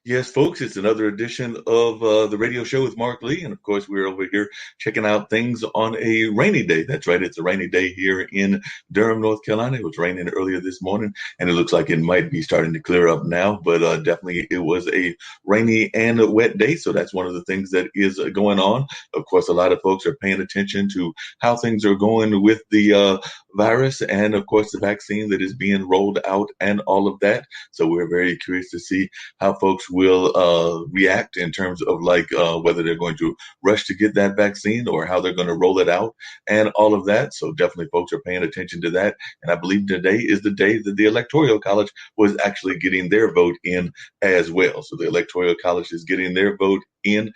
Yes, folks, it's another edition of the radio show with Marc Lee. And of course, we're over here checking out things on a rainy day. That's right. It's a rainy day here in Durham, North Carolina. It was raining earlier this morning, and it looks like it might be starting to clear up now. But definitely, it was a rainy and a wet day. So that's one of the things that is going on. Of course, a lot of folks are paying attention to how things are going with the virus and, of course, the vaccine that is being rolled out and all of that. So we're very curious to see how folks will react in terms of whether they're going to rush to get that vaccine or how they're going to roll it out and all of that. So definitely folks are paying attention to that. And I believe today is the day that the Electoral College was actually getting their vote in as well. So the Electoral College is getting their vote in,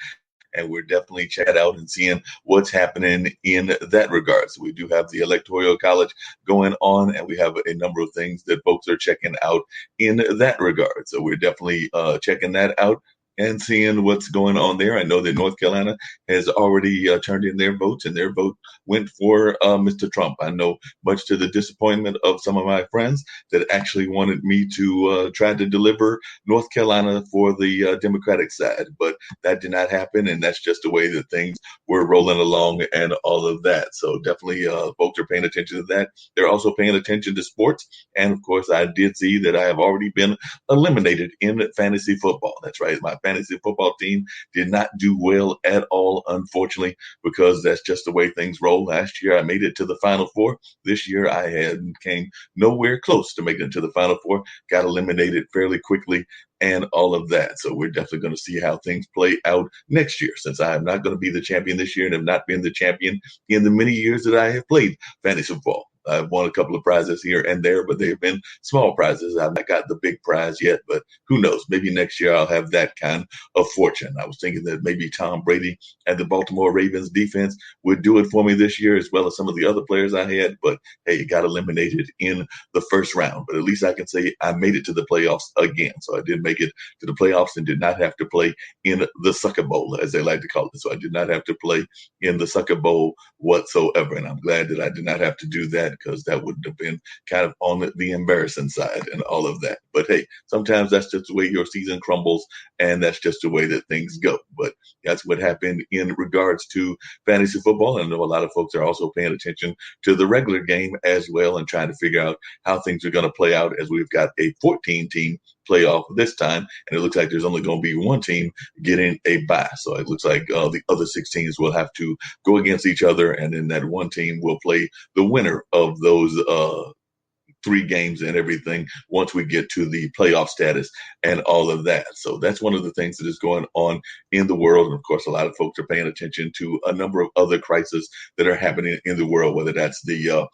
and we're definitely chat out and seeing what's happening in that regard. So we do have the Electoral College going on, and we have a number of things that folks are checking out in that regard. So we're definitely checking that out and seeing what's going on there. I know that North Carolina has already turned in their votes, and their vote went for Mr. Trump. I know, much to the disappointment of some of my friends that actually wanted me to try to deliver North Carolina for the Democratic side, but that did not happen, and that's just the way that things were rolling along and all of that. So definitely folks are paying attention to that. They're also paying attention to sports, and of course, I did see that I have already been eliminated in fantasy football. That's right. My fantasy football team did not do well at all, unfortunately, because that's just the way things roll. Last year, I made it to the Final Four. This year, I came nowhere close to making it to the Final Four, got eliminated fairly quickly and all of that. So we're definitely going to see how things play out next year, since I am not going to be the champion this year and have not been the champion in the many years that I have played fantasy football. I've won a couple of prizes here and there, but they've been small prizes. I've not got the big prize yet, but who knows? Maybe next year I'll have that kind of fortune. I was thinking that maybe Tom Brady and the Baltimore Ravens defense would do it for me this year, as well as some of the other players I had. But hey, it got eliminated in the first round. But at least I can say I made it to the playoffs again. So I did make it to the playoffs and did not have to play in the Sucker Bowl, as they like to call it. So I did not have to play in the Sucker Bowl whatsoever. And I'm glad that I did not have to do that, because that wouldn't have been kind of on the embarrassing side and all of that. But hey, sometimes that's just the way your season crumbles, and that's just the way that things go. But that's what happened in regards to fantasy football. And I know a lot of folks are also paying attention to the regular game as well, and trying to figure out how things are going to play out, as we've got a 14-team playoff this time, and it looks like there's only going to be one team getting a bye. So it looks like the other 6 teams will have to go against each other, and then that one team will play the winner of those 3 games and everything once we get to the playoff status and all of that. So that's one of the things that is going on in the world. And of course, a lot of folks are paying attention to a number of other crises that are happening in the world, whether that's the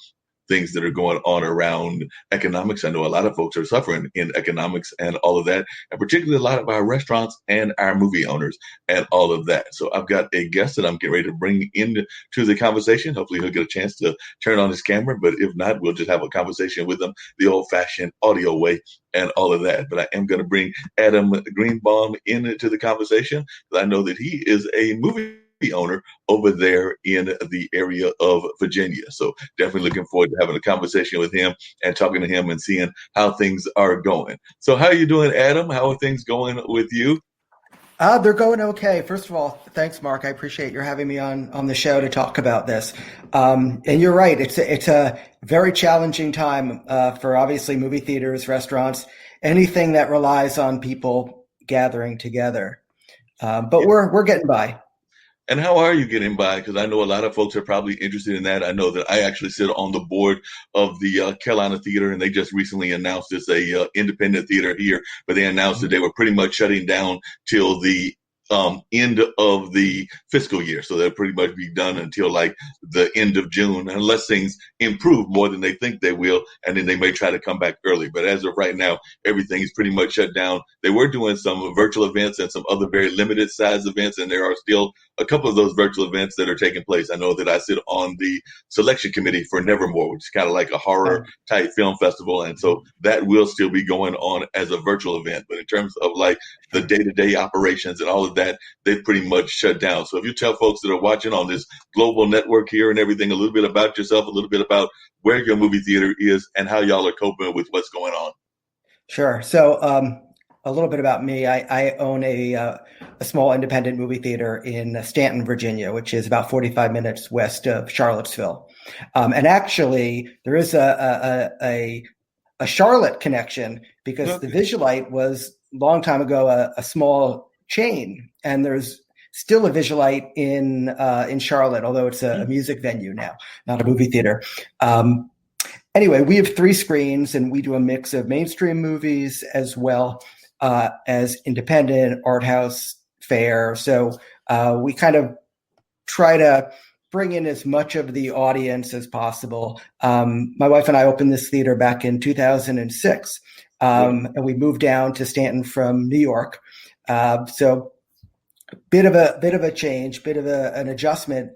things that are going on around economics. I know a lot of folks are suffering in economics and all of that, and particularly a lot of our restaurants and our movie owners and all of that. So I've got a guest that I'm getting ready to bring into the conversation. Hopefully he'll get a chance to turn on his camera, but if not, we'll just have a conversation with him the old-fashioned audio way and all of that. But I am going to bring Adam Greenbaum into the conversation, because I know that he is a movie owner over there in the area of Virginia. So definitely looking forward to having a conversation with him and talking to him and seeing how things are going. So how are you doing, Adam? How are things going with you? They're going okay. First of all, thanks, Mark. I appreciate your having me on the show to talk about this. And you're right. It's a very challenging time for obviously movie theaters, restaurants, anything that relies on people gathering together. But we're getting by. And how are you getting by? Because I know a lot of folks are probably interested in that. I know that I actually sit on the board of the Carolina Theater, and they just recently announced it's a independent theater here, but they announced that they were pretty much shutting down till the end of the fiscal year. So they'll pretty much be done until like the end of June, unless things improve more than they think they will. And then they may try to come back early. But as of right now, everything is pretty much shut down. They were doing some virtual events and some other very limited size events. And there are still a couple of those virtual events that are taking place. I know that I sit on the selection committee for Nevermore, which is kind of like a horror type film festival. And so that will still be going on as a virtual event. But in terms of like the day-to-day operations and all of that, they've pretty much shut down. So if you tell folks that are watching on this global network here and everything, a little bit about yourself, a little bit about where your movie theater is and how y'all are coping with what's going on. Sure. So a little bit about me. I own a small independent movie theater in Stanton, Virginia, which is about 45 minutes west of Charlottesville. And actually, there is a Charlotte connection because the Visualite was a long time ago a small chain, and there's still a Visualite in Charlotte, although it's a music venue now, not a movie theater. Anyway, we have 3 screens, and we do a mix of mainstream movies as well as independent art house fare. So we kind of try to bring in as much of the audience as possible. My wife and I opened this theater back in 2006, and we moved down to Stanton from New York. So bit of a change, bit of an adjustment.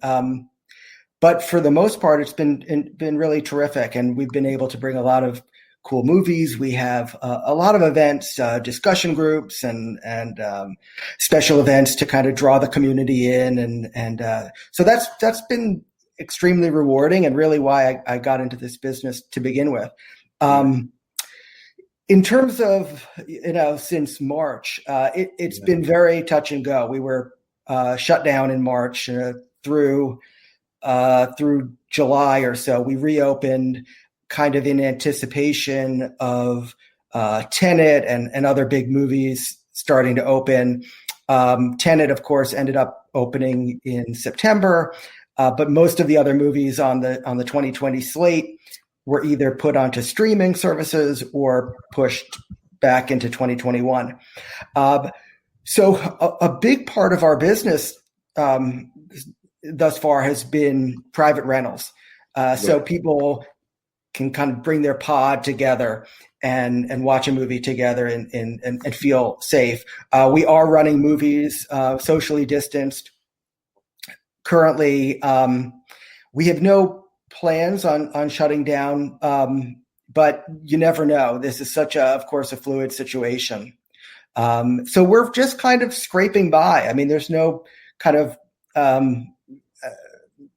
But for the most part, it's been really terrific, and we've been able to bring a lot of cool movies. We have a lot of events, discussion groups, and special events to kind of draw the community in, and so that's been extremely rewarding, and really why I got into this business to begin with. In terms of since March, it's been very touch and go. We were shut down in March through July or so. We reopened kind of in anticipation of Tenet and other big movies starting to open. Tenet, of course, ended up opening in September, but most of the other movies on the 2020 slate were either put onto streaming services or pushed back into 2021. So a big part of our business thus far has been private rentals. So people can kind of bring their pod together and watch a movie together and feel safe. We are running movies socially distanced. Currently, we have no plans on shutting down, but you never know. This is such of course, a fluid situation. So we're just kind of scraping by. I mean, there's no kind of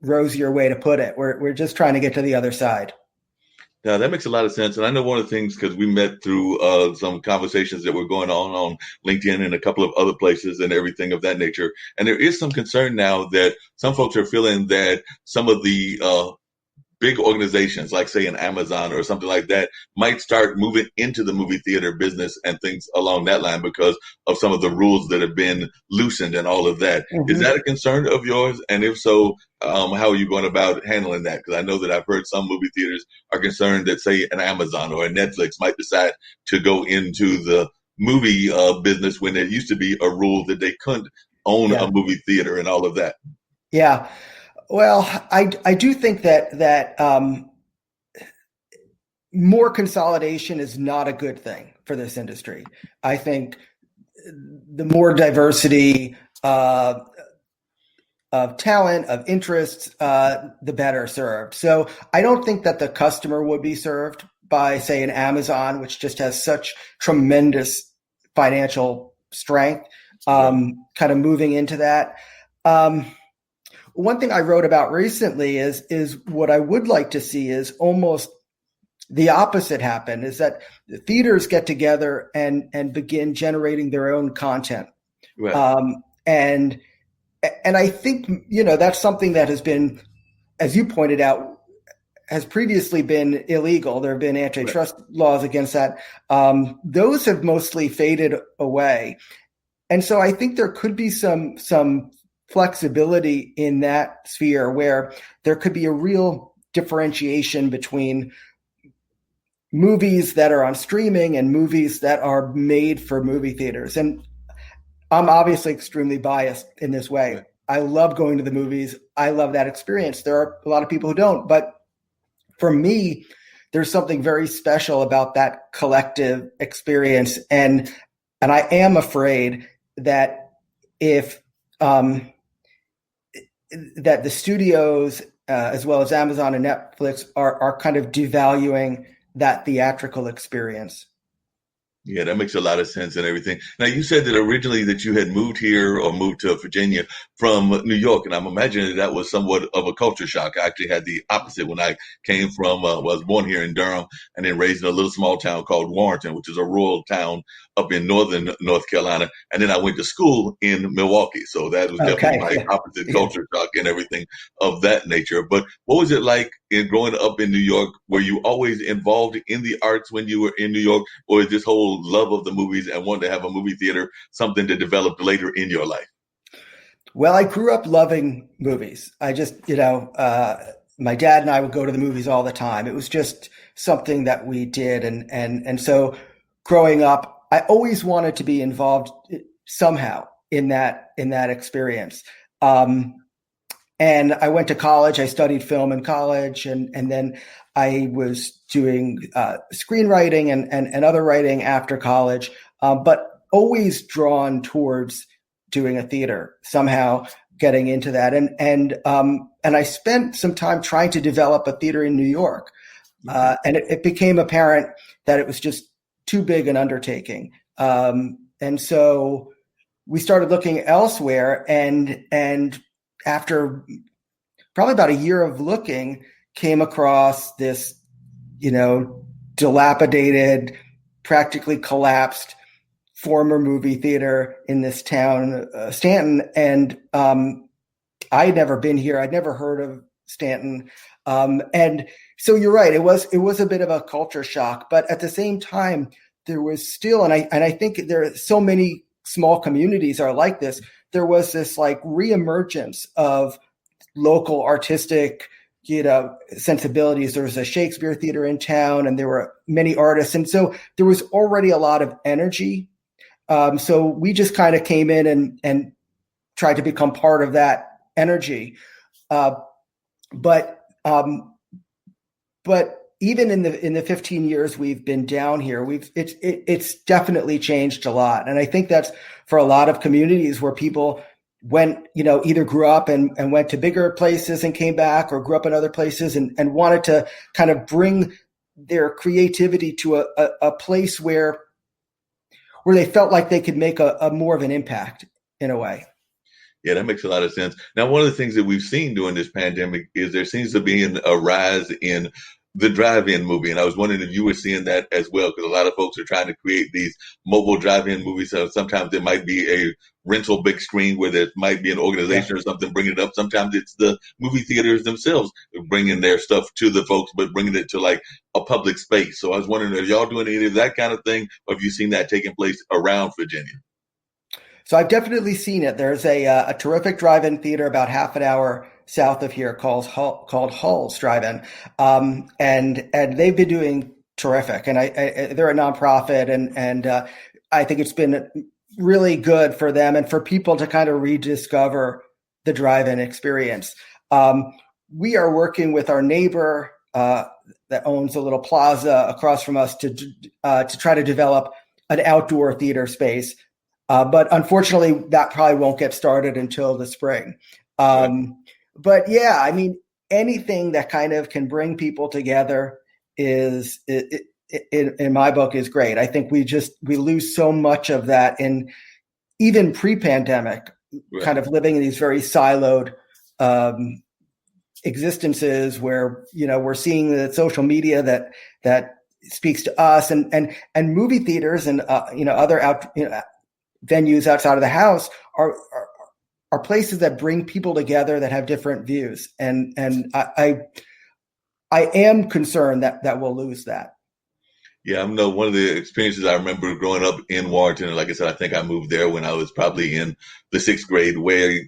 rosier way to put it. We're just trying to get to the other side. Yeah, that makes a lot of sense. And I know one of the things, because we met through some conversations that were going on LinkedIn and a couple of other places and everything of that nature. And there is some concern now that some folks are feeling that some of the big organizations, like say an Amazon or something like that, might start moving into the movie theater business and things along that line because of some of the rules that have been loosened and all of that. Mm-hmm. Is that a concern of yours? And if so, how are you going about handling that? Because I know that I've heard some movie theaters are concerned that, say, an Amazon or a Netflix might decide to go into the movie business when there used to be a rule that they couldn't own a movie theater and all of that. Yeah. Well, I do think that more consolidation is not a good thing for this industry. I think the more diversity of talent, of interests, the better served. So I don't think that the customer would be served by, say, an Amazon, which just has such tremendous financial strength, kind of moving into that. One thing I wrote about recently is what I would like to see is almost the opposite happen, is that the theaters get together and begin generating their own content. Right. And I think, that's something that has been, as you pointed out, has previously been illegal. There have been antitrust laws against that. Those have mostly faded away. And so I think there could be some flexibility in that sphere where there could be a real differentiation between movies that are on streaming and movies that are made for movie theaters. And I'm obviously extremely biased in this way. Right. I love going to the movies. I love that experience. There are a lot of people who don't, but for me, there's something very special about that collective experience. And I am afraid that if that the studios, as well as Amazon and Netflix, are kind of devaluing that theatrical experience. Yeah, that makes a lot of sense and everything. Now, you said that originally that you had moved here or moved to Virginia from New York, and I'm imagining that was somewhat of a culture shock. I actually had the opposite when I came from, was born here in Durham and then raised in a little small town called Warrenton, which is a rural town up in northern North Carolina, and then I went to school in Milwaukee. So that was definitely Okay. like Yeah. opposite Yeah. culture shock and everything of that nature. But what was it like in growing up in New York? Were you always involved in the arts when you were in New York, or is this whole love of the movies and wanting to have a movie theater something that developed later in your life? Well, I grew up loving movies. I just, my dad and I would go to the movies all the time. It was just something that we did, and so growing up, I always wanted to be involved somehow in that experience. Um, and I went to college. I studied film in college, and then I was doing screenwriting and other writing after college, but always drawn towards doing a theater, somehow getting into that. And I spent some time trying to develop a theater in New York. And it became apparent that it was just too big an undertaking. And so we started looking elsewhere, and after probably about a year of looking, came across this, dilapidated, practically collapsed former movie theater in this town, Stanton. And I'd never been here. I'd never heard of Stanton. And so you're right. It was a bit of a culture shock, but at the same time, there was still, and I think there are so many small communities are like this. There was this like reemergence of local artistic, sensibilities. There was a Shakespeare theater in town, and there were many artists, and so there was already a lot of energy. So we just kind of came in and tried to become part of that energy. But even in the 15 years we've been down here, it's definitely changed a lot. And I think that's for a lot of communities where people went, either grew up and went to bigger places and came back, or grew up in other places and wanted to kind of bring their creativity to a place where they felt like they could make a more of an impact in a way. Yeah, that makes a lot of sense. Now, one of the things that we've seen during this pandemic is there seems to be a rise in the drive-in movie. And I was wondering if you were seeing that as well, because a lot of folks are trying to create these mobile drive-in movies. So sometimes there might be a rental big screen where there might be an organization or something bringing it up. Sometimes it's the movie theaters themselves bringing their stuff to the folks, but bringing it to like a public space. So I was wondering, are y'all doing any of that kind of thing, or have you seen that taking place around Virginia? So I've definitely seen it. There's a terrific drive-in theater about half an hour south of here called Hull's Drive-In, and they've been doing terrific. And they're a nonprofit, and I think it's been really good for them and for people to kind of rediscover the drive-in experience. We are working with our neighbor that owns a little plaza across from us to try to develop an outdoor theater space. But unfortunately, that probably won't get started until the spring. But yeah, I mean, anything that kind of can bring people together is, in my book, is great. I think we lose so much of that in even pre-pandemic, kind of living in these very siloed existences where, we're seeing the social media that speaks to us, and movie theaters and other venues outside of the house are places that bring people together that have different views. And I am concerned that we'll lose that. Yeah, I know one of the experiences I remember growing up in Warrenton, and like I said, I think I moved there when I was probably in the sixth grade, where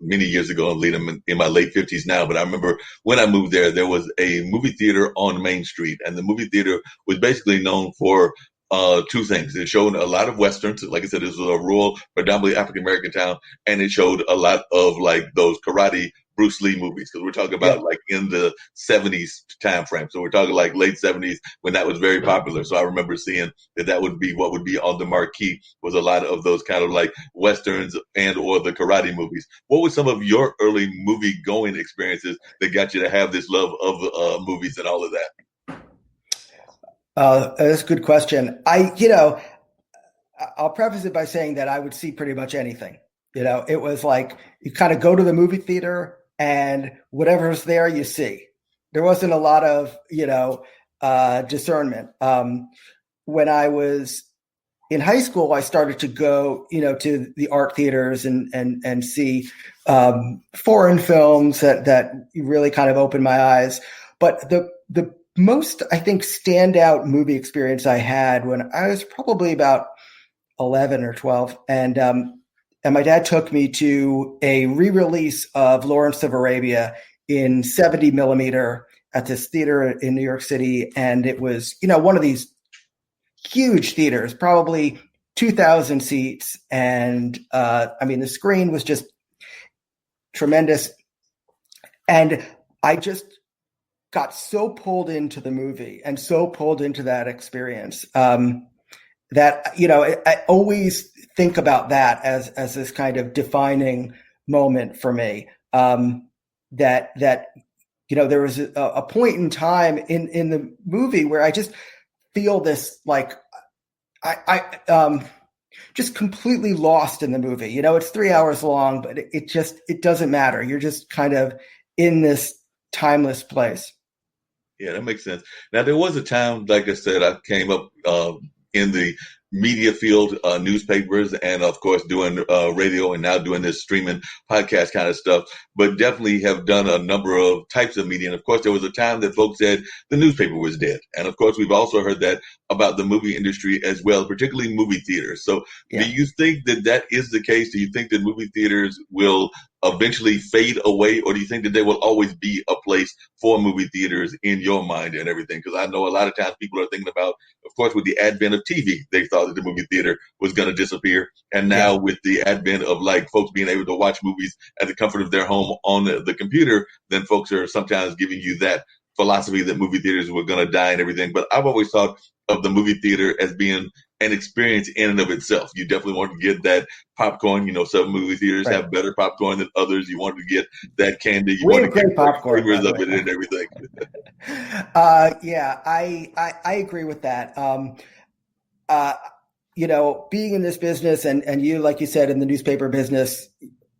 many years ago. I'm in my late 50s now, but I remember when I moved there was a movie theater on Main Street, and the movie theater was basically known for two things. It showed a lot of Westerns. Like I said, this was a rural, predominantly African-American town, and it showed a lot of like those karate Bruce Lee movies, because we're talking about like in the 70s time frame. So we're talking like late 70s when that was very popular. So I remember seeing that would be what would be on the marquee, was a lot of those kind of like Westerns and or the karate movies. What were some of your early movie going experiences that got you to have this love of movies and all of that? That's a good question. I'll preface it by saying that I would see pretty much anything. It was like you kind of go to the movie theater and whatever's there, you see. There wasn't a lot of, discernment. When I was in high school, I started to go, to the art theaters and see foreign films that really kind of opened my eyes. But the most, I think, standout movie experience I had when I was probably about 11 or 12, and my dad took me to a re-release of Lawrence of Arabia in 70 millimeter at this theater in New York City, and it was, one of these huge theaters, probably 2,000 seats, and the screen was just tremendous, and I just got so pulled into the movie and so pulled into that experience that I always think about that as this kind of defining moment for me. That there was a point in time in the movie where I just feel this, like, I just completely lost in the movie. It's 3 hours long, but it doesn't matter. You're just kind of in this timeless place. Yeah, that makes sense. Now, there was a time, like I said, I came up in the media field, newspapers, and of course doing radio, and now doing this streaming podcast kind of stuff, but definitely have done a number of types of media. And of course, there was a time that folks said the newspaper was dead. And of course, we've also heard that about the movie industry as well, particularly movie theaters. So do you think that is the case? Do you think that movie theaters will eventually fade away, or do you think that there will always be a place for movie theaters in your mind and everything? Because I know a lot of times people are thinking about, of course, with the advent of TV, they thought that the movie theater was going to disappear. And now with the advent of, like, folks being able to watch movies at the comfort of their home on the computer, then folks are sometimes giving you that philosophy that movie theaters were going to die and everything. But I've always thought of the movie theater as being an experience in and of itself. You definitely want to get that popcorn. Some movie theaters have better popcorn than others. You want to get that candy. You want to get popcorn flavors of it and everything. I agree with that. Being in this business and you, like you said, in the newspaper business,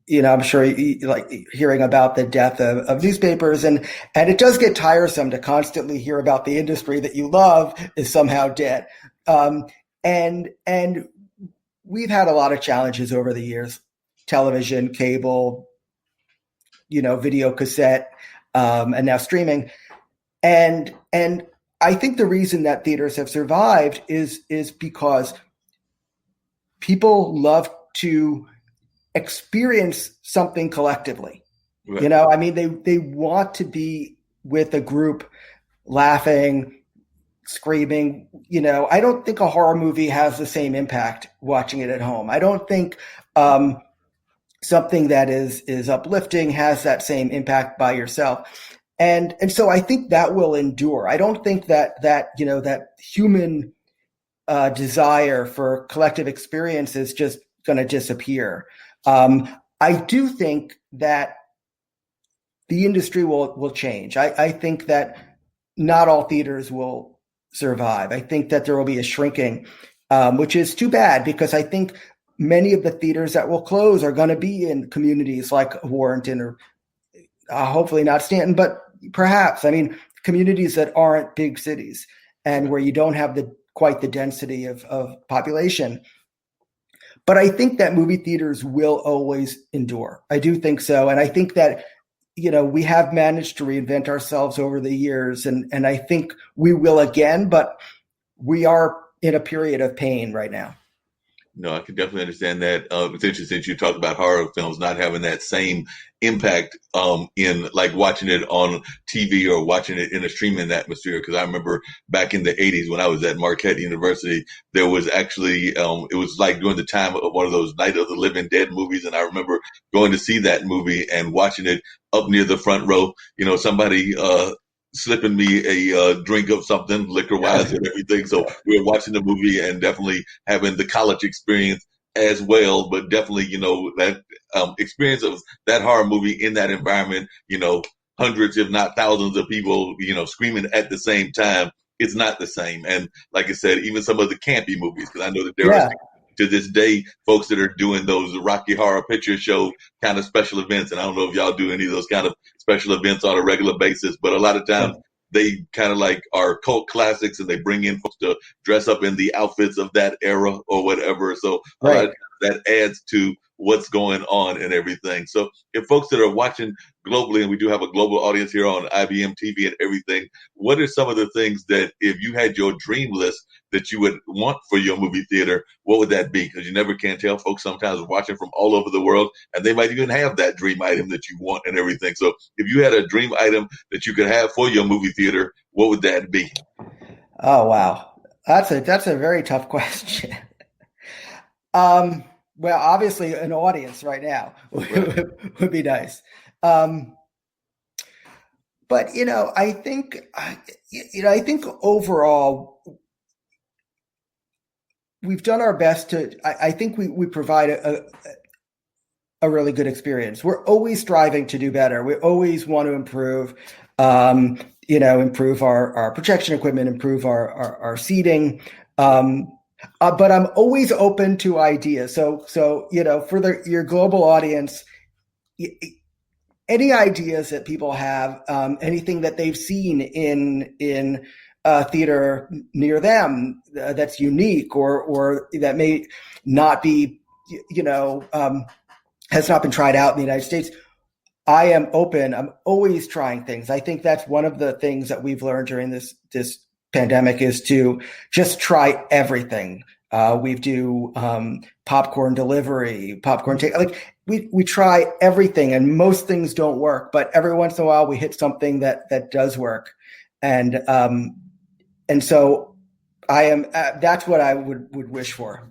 I'm sure you like hearing about the death of newspapers, and it does get tiresome to constantly hear about the industry that you love is somehow dead. And we've had a lot of challenges over the years: television, cable, video cassette, and now streaming. And I think the reason that theaters have survived is because people love to experience something collectively. Right. They want to be with a group laughing, screaming. I don't think a horror movie has the same impact watching it at home. I don't think something that is uplifting has that same impact by yourself. And so I think that will endure. I don't think that human desire for collective experience is just going to disappear. I do think that the industry will change. I think that not all theaters will survive. I think that there will be a shrinking, which is too bad, because I think many of the theaters that will close are going to be in communities like Warrenton or hopefully not Stanton, but perhaps, communities that aren't big cities and where you don't have quite the density of population. But I think that movie theaters will always endure. I do think so. And I think that, we have managed to reinvent ourselves over the years, and I think we will again, but we are in a period of pain right now. No, I can definitely understand that. It's interesting you talk about horror films not having that same impact in, like, watching it on TV or watching it in a streaming atmosphere. Because I remember back in the 80s when I was at Marquette University, there was actually, it was like during the time of one of those Night of the Living Dead movies. And I remember going to see that movie and watching it up near the front row, somebody slipping me a drink of something, liquor-wise and everything. So we were watching the movie and definitely having the college experience as well. But definitely, that experience of that horror movie in that environment, hundreds, if not thousands of people, screaming at the same time, it's not the same. And like I said, even some of the campy movies, because I know that there are to this day folks that are doing those Rocky Horror Picture Show kind of special events. And I don't know if y'all do any of those kind of special events on a regular basis, but a lot of times they kind of like are cult classics, and they bring in folks to dress up in the outfits of that era or whatever. So a lot of Right. times that adds to what's going on and everything. So if folks that are watching globally, and we do have a global audience here on IBM TV and everything, what are some of the things that if you had your dream list that you would want for your movie theater, what would that be? Because you never can tell. Folks sometimes are watching from all over the world, and they might even have that dream item that you want and everything. So if you had a dream item that you could have for your movie theater, what would that be? Oh, wow. That's a very tough question. Well, obviously an audience right now Right. would be nice. Um, but I think overall we've done our best to. I think we provide a really good experience. We're always striving to do better. We always want to improve. Improve our projection equipment, improve our seating. But I'm always open to ideas. So for your global audience, any ideas that people have, anything that they've seen in theater near them that's unique or that may not be, has not been tried out in the United States. I am open. I'm always trying things. I think that's one of the things that we've learned during this pandemic is to just try everything. We do popcorn delivery, popcorn take. Like we try everything, and most things don't work. But every once in a while, we hit something that does work, and so I am. That's what I would wish for.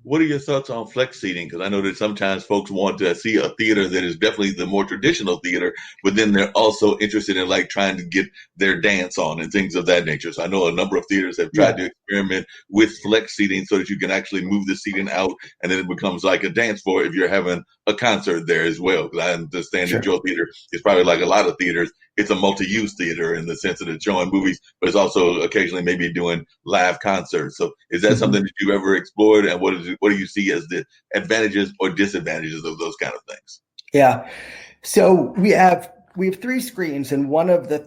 What are your thoughts on flex seating? Because I know that sometimes folks want to see a theater that is definitely the more traditional theater, but then they're also interested in like trying to get their dance on and things of that nature. So I know a number of theaters have tried to experiment with flex seating so that you can actually move the seating out, and then it becomes like a dance floor if you're having a concert there as well. Because I understand that your theater is probably like a lot of theaters. It's a multi-use theater in the sense that it's showing movies, but it's also occasionally maybe doing live concerts. So is that something that you ever explored? And what do you see as the advantages or disadvantages of those kind of things? Yeah. So we have 3 screens, and one of the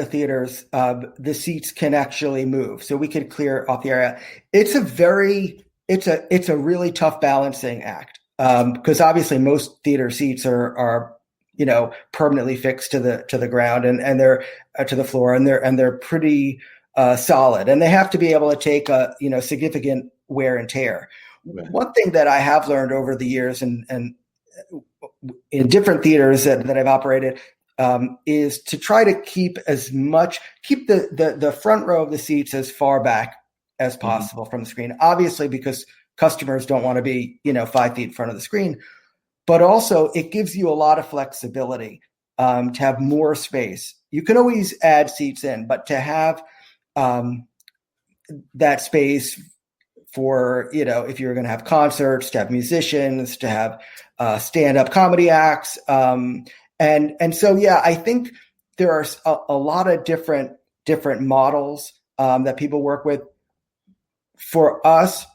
theaters, the seats can actually move, so we could clear off the area. It's a really tough balancing act because obviously most theater seats are permanently fixed to the ground and they're to the floor, and they're pretty solid, and they have to be able to take a significant wear and tear. Right. One thing that I have learned over the years and in different theaters that I've operated is to try to keep the front row of the seats as far back as possible from the screen. Obviously, because customers don't want to be 5 feet in front of the screen, but also it gives you a lot of flexibility to have more space. You can always add seats in, but to have that space for, if you're going to have concerts, to have musicians, to have stand-up comedy acts. And so, I think there are a lot of different models that people work with. For us,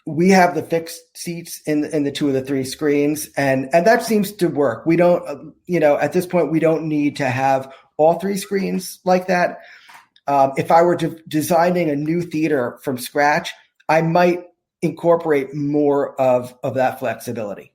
we have the fixed seats in the 2 of the 3 screens, and that seems to work. We don't, at this point, we don't need to have all 3 screens like that. If I were designing a new theater from scratch, I might incorporate more of that flexibility.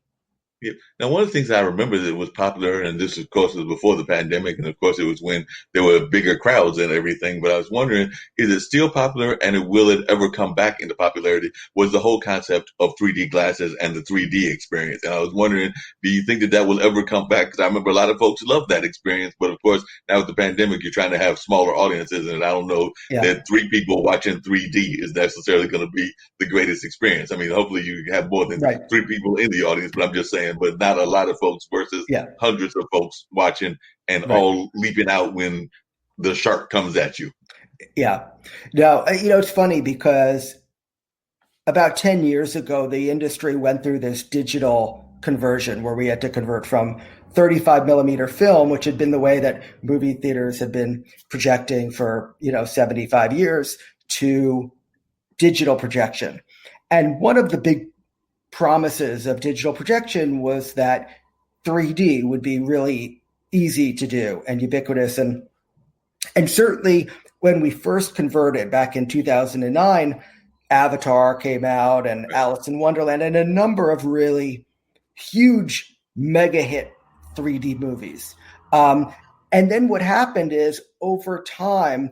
Yeah. Now, one of the things I remember that was popular, and this, of course, was before the pandemic, and of course, it was when there were bigger crowds and everything. But I was wondering, is it still popular, and will it ever come back into popularity? Was the whole concept of 3D glasses and the 3D experience? And I was wondering, do you think that will ever come back? Because I remember a lot of folks loved that experience, but of course, now with the pandemic, you're trying to have smaller audiences, and I don't know that 3 people watching 3D is necessarily going to be the greatest experience. I mean, hopefully, you have more than 3 people in the audience, but I'm just saying. But not a lot of folks versus hundreds of folks watching and all leaping out when the shark comes at you. Yeah. Now, it's funny because about 10 years ago, the industry went through this digital conversion where we had to convert from 35 millimeter film, which had been the way that movie theaters had been projecting for, 75 years, to digital projection. And one of the big promises of digital projection was that 3D would be really easy to do and ubiquitous. And And certainly when we first converted back in 2009, Avatar came out and Alice in Wonderland and a number of really huge mega hit 3D movies. And then what happened is over time,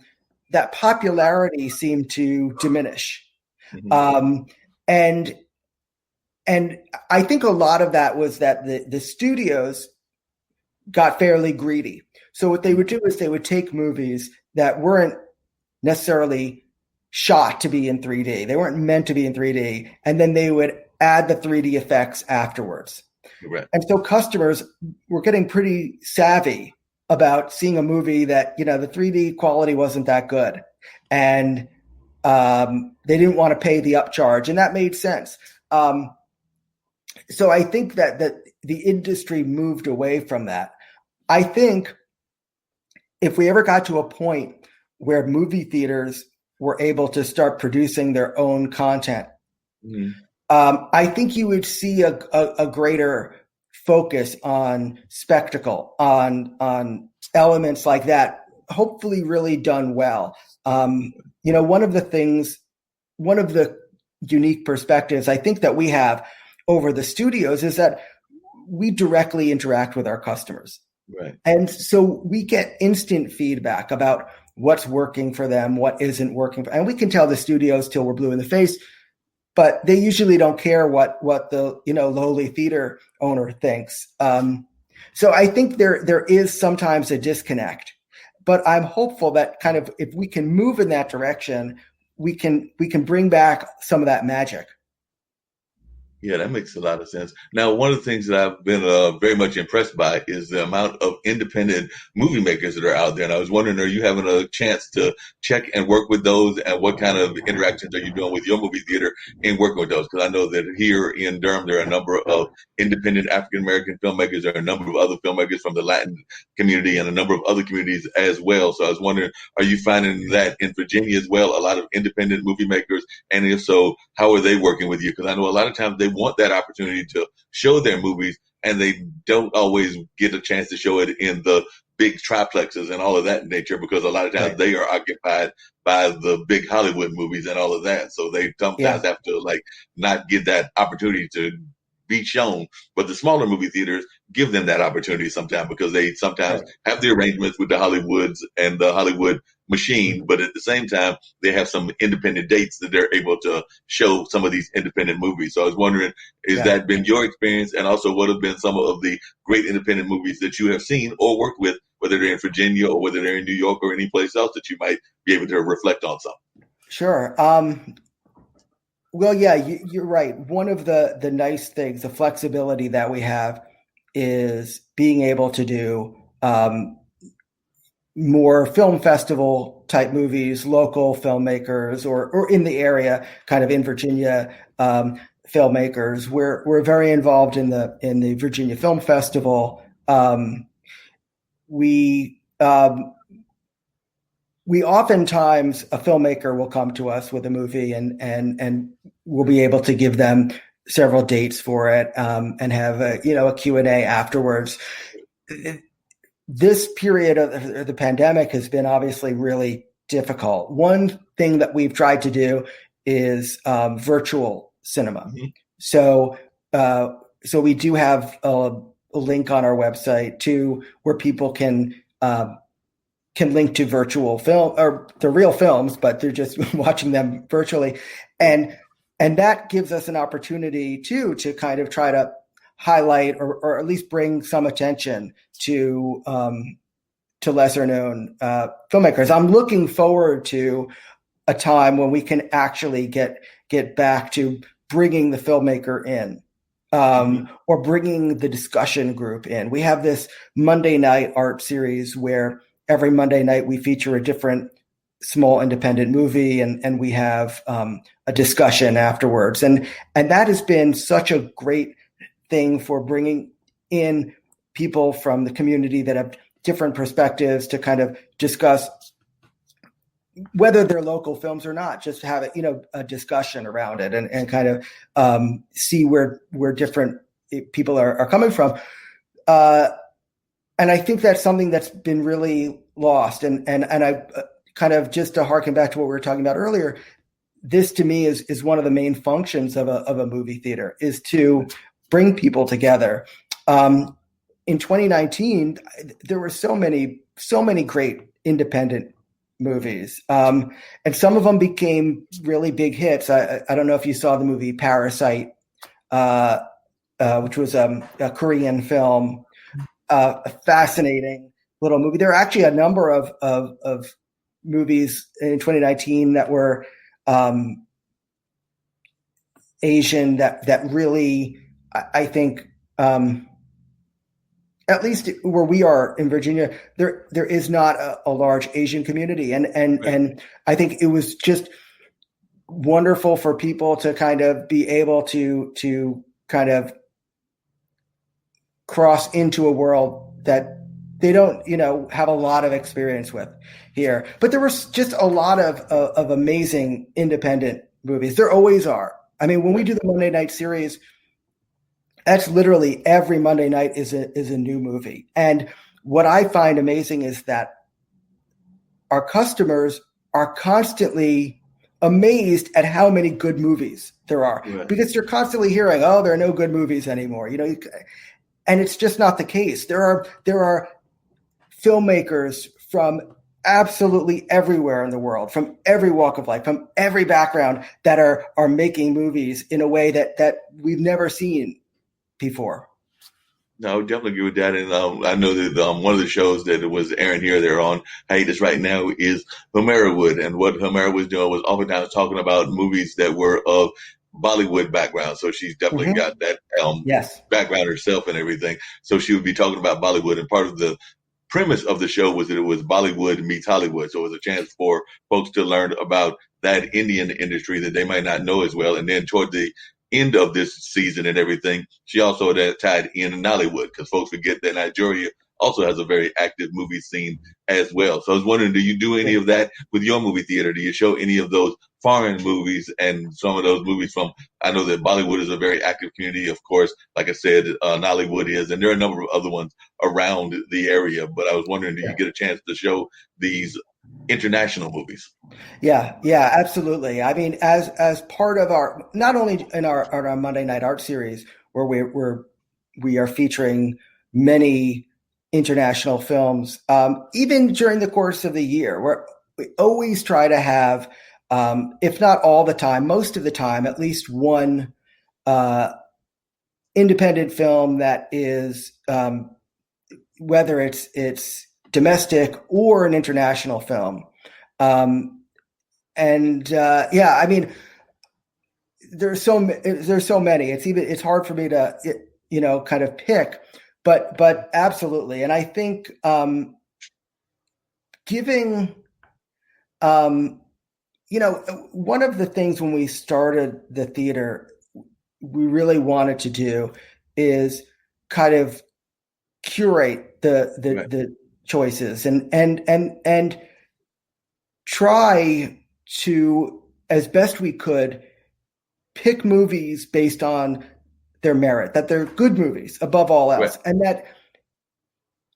that popularity seemed to diminish. Mm-hmm. And I think a lot of that was that the studios got fairly greedy. So what they would do is they would take movies that weren't necessarily shot to be in 3D. They weren't meant to be in 3D. And then they would add the 3D effects afterwards. Right. And so customers were getting pretty savvy about seeing a movie that, the 3D quality wasn't that good. And they didn't want to pay the upcharge. And that made sense. So I think that the industry moved away from that. I think if we ever got to a point where movie theaters were able to start producing their own content, I think you would see a greater focus on spectacle, on elements like that, hopefully really done well. One of the unique perspectives I think that we have over the studios is that we directly interact with our customers. Right. And so we get instant feedback about what's working for them, what isn't working. And we can tell the studios till we're blue in the face, but they usually don't care what the, lowly theater owner thinks. So I think there is sometimes a disconnect, but I'm hopeful that kind of, if we can move in that direction, we can bring back some of that magic. Yeah, that makes a lot of sense. Now, one of the things that I've been very much impressed by is the amount of independent movie makers that are out there. And I was wondering, are you having a chance to check and work with those? And what kind of interactions are you doing with your movie theater in working with those? Because I know that here in Durham, there are a number of independent African-American filmmakers. There are a number of other filmmakers from the Latin community and a number of other communities as well. So I was wondering, are you finding that in Virginia as well, a lot of independent movie makers? And if so, how are they working with you? Because I know a lot of times they want that opportunity to show their movies and they don't always get a chance to show it in the big triplexes and all of that nature, because a lot of times they are occupied by the big Hollywood movies and all of that. So they sometimes have to not get that opportunity to be shown. But the smaller movie theaters give them that opportunity sometimes, because they sometimes have the arrangements with the Hollywoods and the Hollywood machine, but at the same time, they have some independent dates that they're able to show some of these independent movies. So I was wondering, has that been your experience? And also, what have been some of the great independent movies that you have seen or worked with, whether they're in Virginia or whether they're in New York or any place else that you might be able to reflect on some? Sure. Well, yeah, you're right. One of the nice things, the flexibility that we have, is being able to do more film festival type movies, local filmmakers, or in the area, kind of in Virginia, filmmakers. We're very involved in the Virginia Film Festival. We oftentimes, a filmmaker will come to us with a movie and we'll be able to give them several dates for it, and have a Q&A afterwards. This period of the pandemic has been obviously really difficult. One thing that we've tried to do is virtual cinema. Mm-hmm. So we do have a link on our website to where people can link to virtual film, or the real films, but they're just watching them virtually. And that gives us an opportunity to kind of try to highlight or at least bring some attention to lesser known filmmakers. I'm looking forward to a time when we can actually get back to bringing the filmmaker in, or bringing the discussion group in. We have this Monday night art series where every Monday night we feature a different small independent movie, and we have a discussion afterwards. And that has been such a great thing for bringing in people from the community that have different perspectives to kind of discuss whether they're local films or not, just have a discussion around it, and kind of see where different people are coming from. And I think that's something that's been really lost. And I kind of, just to harken back to what we were talking about earlier, this to me is one of the main functions of a movie theater, is to bring people together. In 2019, there were so many great independent movies. And some of them became really big hits. I don't know if you saw the movie Parasite, which was a Korean film, a fascinating little movie. There are actually a number of movies in 2019 that were Asian that really, I think, at least where we are in Virginia, there is not a large Asian community, and I think it was just wonderful for people to kind of be able to kind of cross into a world that they don't, have a lot of experience with here. But there was just a lot of amazing independent movies. There always are. I mean, when we do the Monday night series, that's literally every Monday night is a new movie. And what I find amazing is that our customers are constantly amazed at how many good movies there are, because you're constantly hearing, oh, there are no good movies anymore. And it's just not the case. There are filmmakers from absolutely everywhere in the world, from every walk of life, from every background, that are making movies in a way that we've never seen before. No, I would definitely agree with that. And I know that one of the shows that it was airing here, they're on hiatus right now, is Homera Wood. And what Homera was doing was oftentimes talking about movies that were of Bollywood background. So she's definitely got that background herself and everything. So she would be talking about Bollywood. And part of the premise of the show was that it was Bollywood meets Hollywood. So it was a chance for folks to learn about that Indian industry that they might not know as well. And then toward the end of this season and everything, she also tied in Nollywood, because folks forget that Nigeria also has a very active movie scene as well. So I was wondering, do you do any of that with your movie theater? Do you show any of those foreign movies and some of those movies from, I know that Bollywood is a very active community, of course, like I said, Nollywood is, and there are a number of other ones around the area, but I was wondering, do you get a chance to show these international movies? Yeah, absolutely. I mean, as part of our, not only in our Monday Night Art series, where we are featuring many international films, even during the course of the year, where we always try to have, if not all the time, most of the time, at least one independent film that is, whether it's domestic or an international film. I mean, there's so many. It's hard for me to kind of pick, but absolutely. And I think giving one of the things when we started the theater we really wanted to do is kind of curate the choices and try to, as best we could, pick movies based on their merit, that they're good movies above all else, and that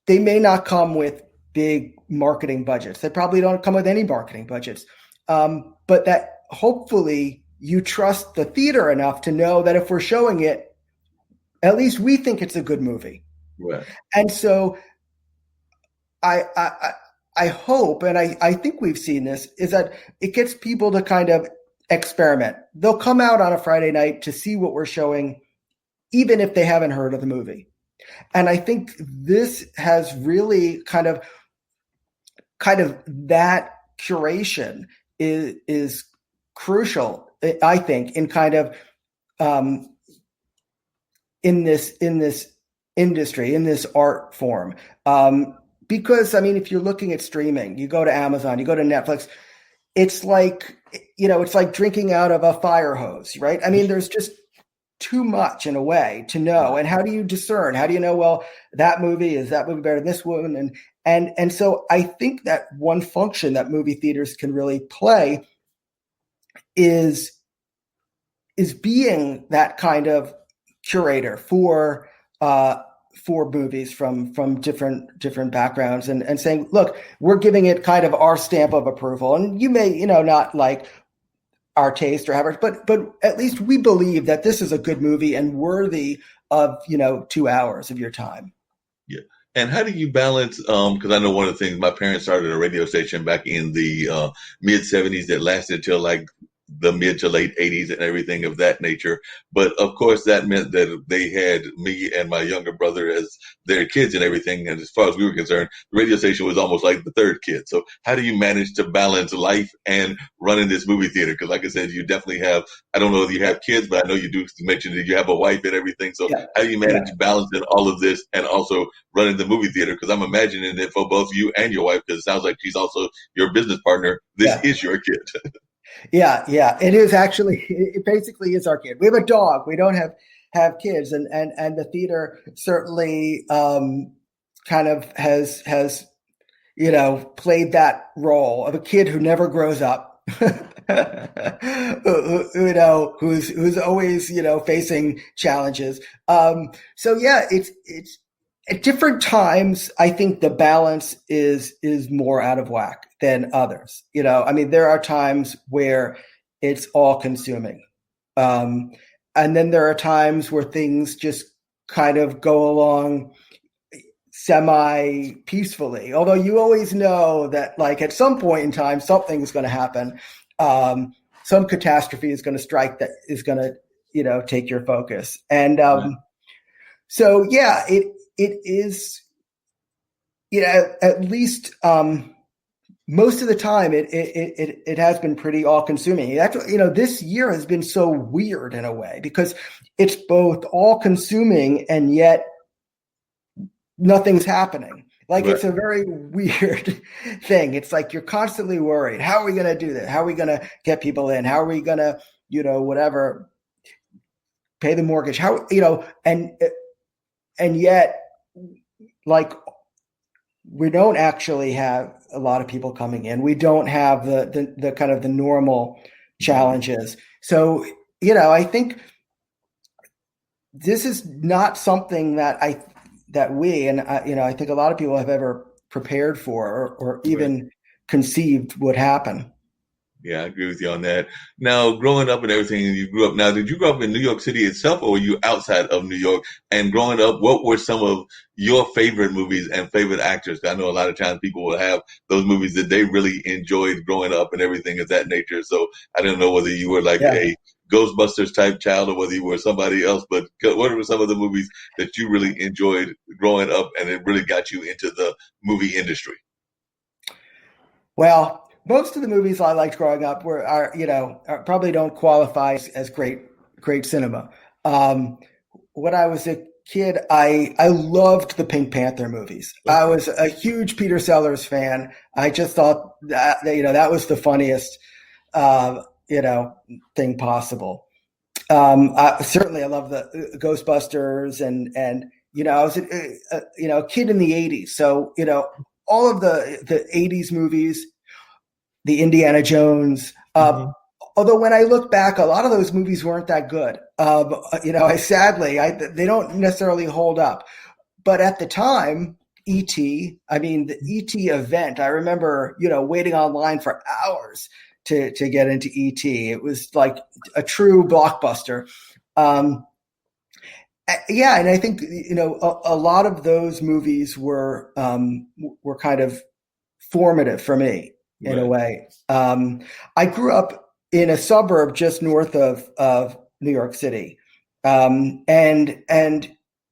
they may not come with big marketing budgets. They probably don't come with any marketing budgets, but that hopefully you trust the theater enough to know that if we're showing it, at least we think it's a good movie. Right. And so I hope, and I think we've seen this, is that it gets people to kind of experiment. They'll come out on a Friday night to see what we're showing, even if they haven't heard of the movie. And I think this has really kind of that curation is crucial, I think, in kind of in this industry, in this art form. Because, I mean, if you're looking at streaming, you go to Amazon, you go to Netflix, it's like drinking out of a fire hose, right? I mean, there's just too much in a way to know. And how do you discern? How do you know, well, is that movie better than this one? And so I think that one function that movie theaters can really play is being that kind of curator for four movies from different backgrounds and saying, look, we're giving it kind of our stamp of approval. And you may, not like our taste or have, but at least we believe that this is a good movie and worthy of, 2 hours of your time. Yeah. And how do you balance, because I know one of the things, my parents started a radio station back in the mid 70s that lasted until like the mid to late 80s and everything of that nature. But of course, that meant that they had me and my younger brother as their kids and everything. And as far as we were concerned, the radio station was almost like the third kid. So how do you manage to balance life and running this movie theater? Because like I said, you definitely have, I don't know if you have kids, but I know you do mention that you have a wife and everything. So how do you manage balancing all of this and also running the movie theater? Because I'm imagining that for both you and your wife, because it sounds like she's also your business partner, this is your kid. Yeah. It is actually, it basically is our kid. We have a dog. We don't have kids. And the theater certainly kind of has played that role of a kid who never grows up, who's always, facing challenges. It's at different times, I think the balance is more out of whack than others. There are times where it's all consuming. And then there are times where things just kind of go along semi peacefully. Although you always know that like at some point in time, something's going to happen. Some catastrophe is going to strike that is going to, take your focus. And it is, at least most of the time it has been pretty all consuming. This year has been so weird in a way because it's both all consuming and yet nothing's happening. Like It's a very weird thing. It's like you're constantly worried. How are we going to do that? How are we going to get people in? How are we going to, whatever, pay the mortgage? How, and yet, like, we don't actually have a lot of people coming in. We don't have the kind of the normal challenges. So, I think this is not something that I think a lot of people have ever prepared for or even conceived would happen. Yeah, I agree with you on that. Now, growing up and everything, did you grow up in New York City itself or were you outside of New York? And growing up, what were some of your favorite movies and favorite actors? I know a lot of times people will have those movies that they really enjoyed growing up and everything of that nature. So I don't know whether you were like a Ghostbusters type child or whether you were somebody else, but what were some of the movies that you really enjoyed growing up and it really got you into the movie industry? Well, most of the movies I liked growing up probably don't qualify as great cinema. When I was a kid, I loved the Pink Panther movies. I was a huge Peter Sellers fan. I just thought that was the funniest, thing possible. Certainly I love the Ghostbusters and I was a kid in the 80s. So, all of the 80s movies, the Indiana Jones. Although when I look back, a lot of those movies weren't that good. They don't necessarily hold up. But at the time, E.T., the E.T. event, I remember, waiting online for hours to get into E.T. It was like a true blockbuster. And I think, a lot of those movies were kind of formative for me. In a way. I grew up in a suburb just north of New York City. And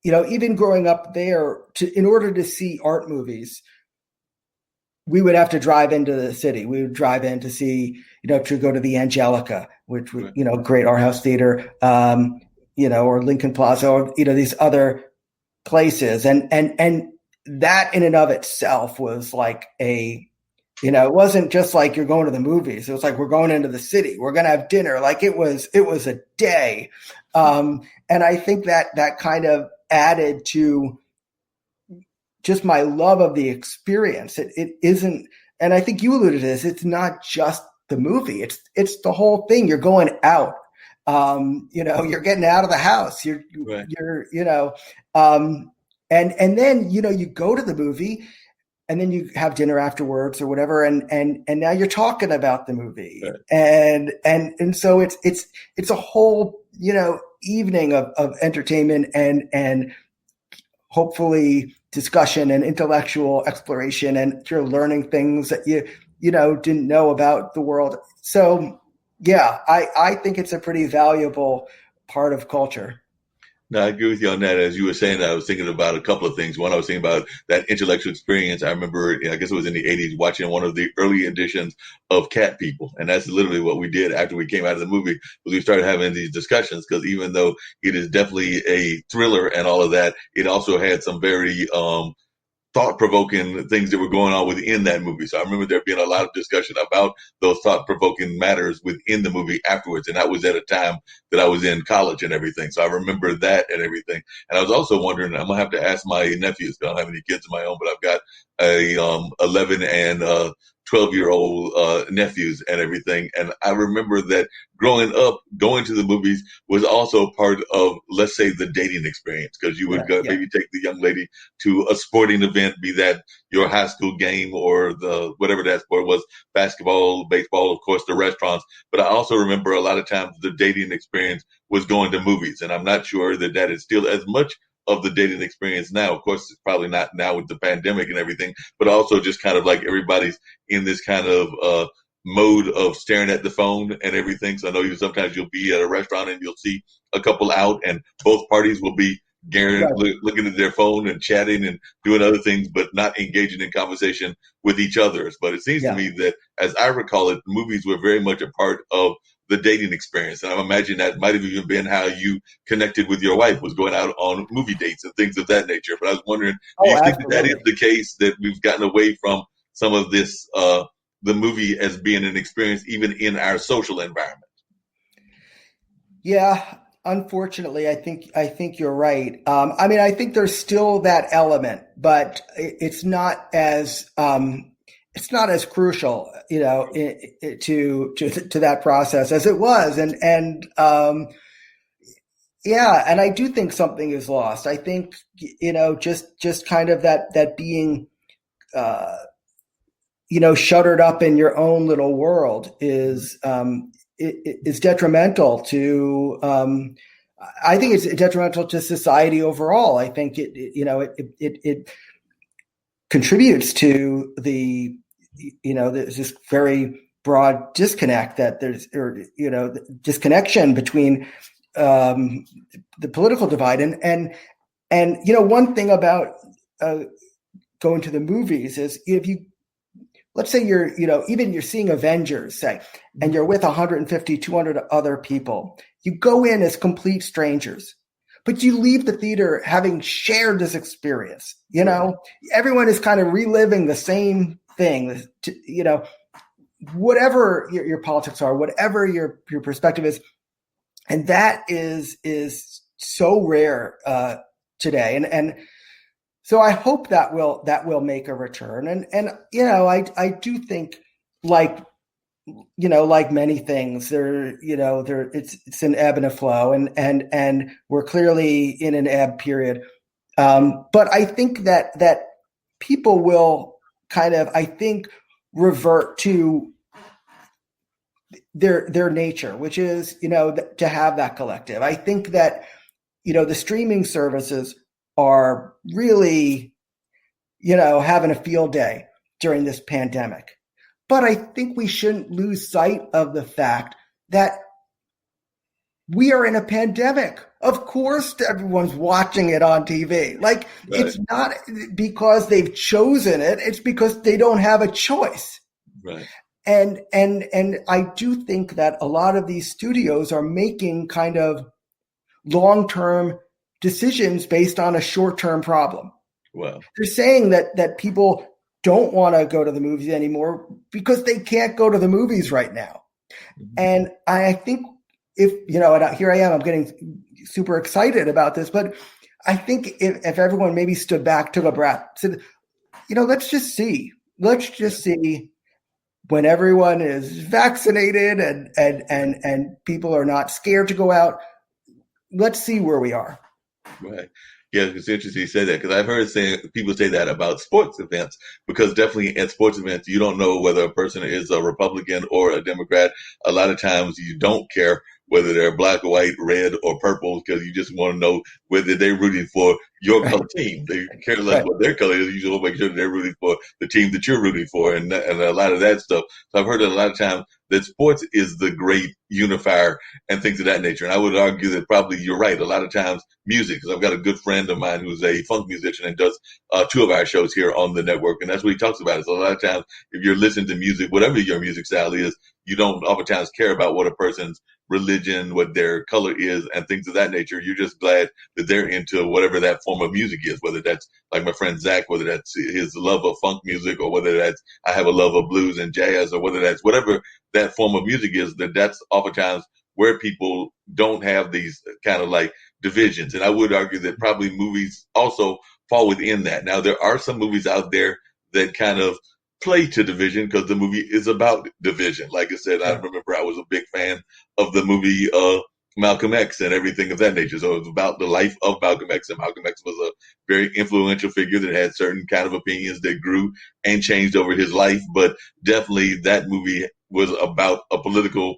even growing up there, in order to see art movies, we would have to drive into the city. We would drive in to see, to go to the Angelica, which, great art house theater, or Lincoln Plaza, or, these other places. And that in and of itself was like it wasn't just like you're going to the movies. It was like, we're going into the city. We're going to have dinner. Like it was a day. And I think that kind of added to just my love of the experience. It isn't, and I think you alluded to this, it's not just the movie. It's the whole thing. You're going out, you're getting out of the house. And then, you go to the movie and then you have dinner afterwards or whatever. And now you're talking about the movie. Right. And so it's a whole, evening of entertainment and hopefully discussion and intellectual exploration, and you're learning things that you didn't know about the world. So yeah, I think it's a pretty valuable part of culture. No, I agree with you on that. As you were saying, I was thinking about a couple of things. One, I was thinking about that intellectual experience. I remember, I guess it was in the 80s, watching one of the early editions of Cat People. And that's literally what we did after we came out of the movie, was we started having these discussions, because even though it is definitely a thriller and all of that, it also had some very thought-provoking things that were going on within that movie. So I remember there being a lot of discussion about those thought-provoking matters within the movie afterwards. And that was at a time that I was in college and everything. So I remember that and everything. And I was also wondering, I'm going to have to ask my nephews, because I don't have any kids of my own, but I've got a 11 and 12-year-old nephews and everything. And I remember that growing up, going to the movies was also part of, let's say, the dating experience, because you would go, maybe take the young lady to a sporting event, be that your high school game or the whatever that sport was, basketball, baseball, of course, the restaurants. But I also remember a lot of times the dating experience was going to movies. And I'm not sure that that is still as much of the dating experience now. Of course, it's probably not now with the pandemic and everything, but also just kind of like everybody's in this kind of mode of staring at the phone and everything. So I know sometimes you'll be at a restaurant and you'll see a couple out, and both parties will be looking at their phone and chatting and doing other things, but not engaging in conversation with each other. But it seems to me that, as I recall it, movies were very much a part of the dating experience. And I imagine that might have even been how you connected with your wife, was going out on movie dates and things of that nature. But I was wondering, do you think that is the case, that we've gotten away from some of this, the movie as being an experience even in our social environment? Yeah, unfortunately, I think you're right. I think there's still that element, but it's not as crucial, to that process as it was, and and I do think something is lost. I think just kind of that being shuttered up in your own little world is detrimental to. I think it's detrimental to society overall. I think it contributes to the there's this very broad disconnect that there's, disconnection between the political divide and one thing about going to the movies is, if you, let's say you're seeing Avengers, say, and you're with 150, 200 other people, you go in as complete strangers, but you leave the theater having shared this experience. Everyone is kind of reliving the same thing, whatever your politics are, whatever your perspective is. And that is so rare today. And so I hope that will make a return. And I do think, like many things, it's an ebb and a flow, and we're clearly in an ebb period. But I think that people will kind of, revert to their nature, which is, to have that collective. I think that, the streaming services are really, having a field day during this pandemic. But I think we shouldn't lose sight of the fact that we are in a pandemic. Of course, everyone's watching it on TV. Like, right. It's not because they've chosen it. It's because they don't have a choice. Right. And I do think that a lot of these studios are making kind of long-term decisions based on a short-term problem. Wow. They're saying that people don't want to go to the movies anymore because they can't go to the movies right now. Mm-hmm. And I think if, and here I am, I'm getting super excited about this, but I think if everyone maybe stood back, took a breath, said, let's just see when everyone is vaccinated and people are not scared to go out, let's see where we are. Right. Yeah, it's interesting you say that because I've heard people say that about sports events because definitely at sports events you don't know whether a person is a Republican or a Democrat. A lot of times you don't care whether they're black or white, red or purple because you just want to know whether they're rooting for your Right. color team. They care less Right. what their color is. You just want to make sure that they're rooting for the team that you're rooting for, and a lot of that stuff. So I've heard that a lot of times that sports is the great unifier and things of that nature. And I would argue that probably you're right. A lot of times music, because I've got a good friend of mine who's a funk musician and does two of our shows here on the network. And that's what he talks about is a lot of times if you're listening to music, whatever your music style is, you don't oftentimes care about what a person's religion, what their color is, and things of that nature. You're just glad that they're into whatever that form of music is, whether that's like my friend Zach, whether that's his love of funk music or whether that's I have a love of blues and jazz or whether that's whatever that form of music is, that's oftentimes where people don't have these kind of like divisions. And I would argue that probably movies also fall within that. Now, there are some movies out there that kind of play to division because the movie is about division. Like I said, I Yeah. remember I was a big fan of the movie Malcolm X and everything of that nature. So it was about the life of Malcolm X. And Malcolm X was a very influential figure that had certain kind of opinions that grew and changed over his life. But definitely that movie was about a political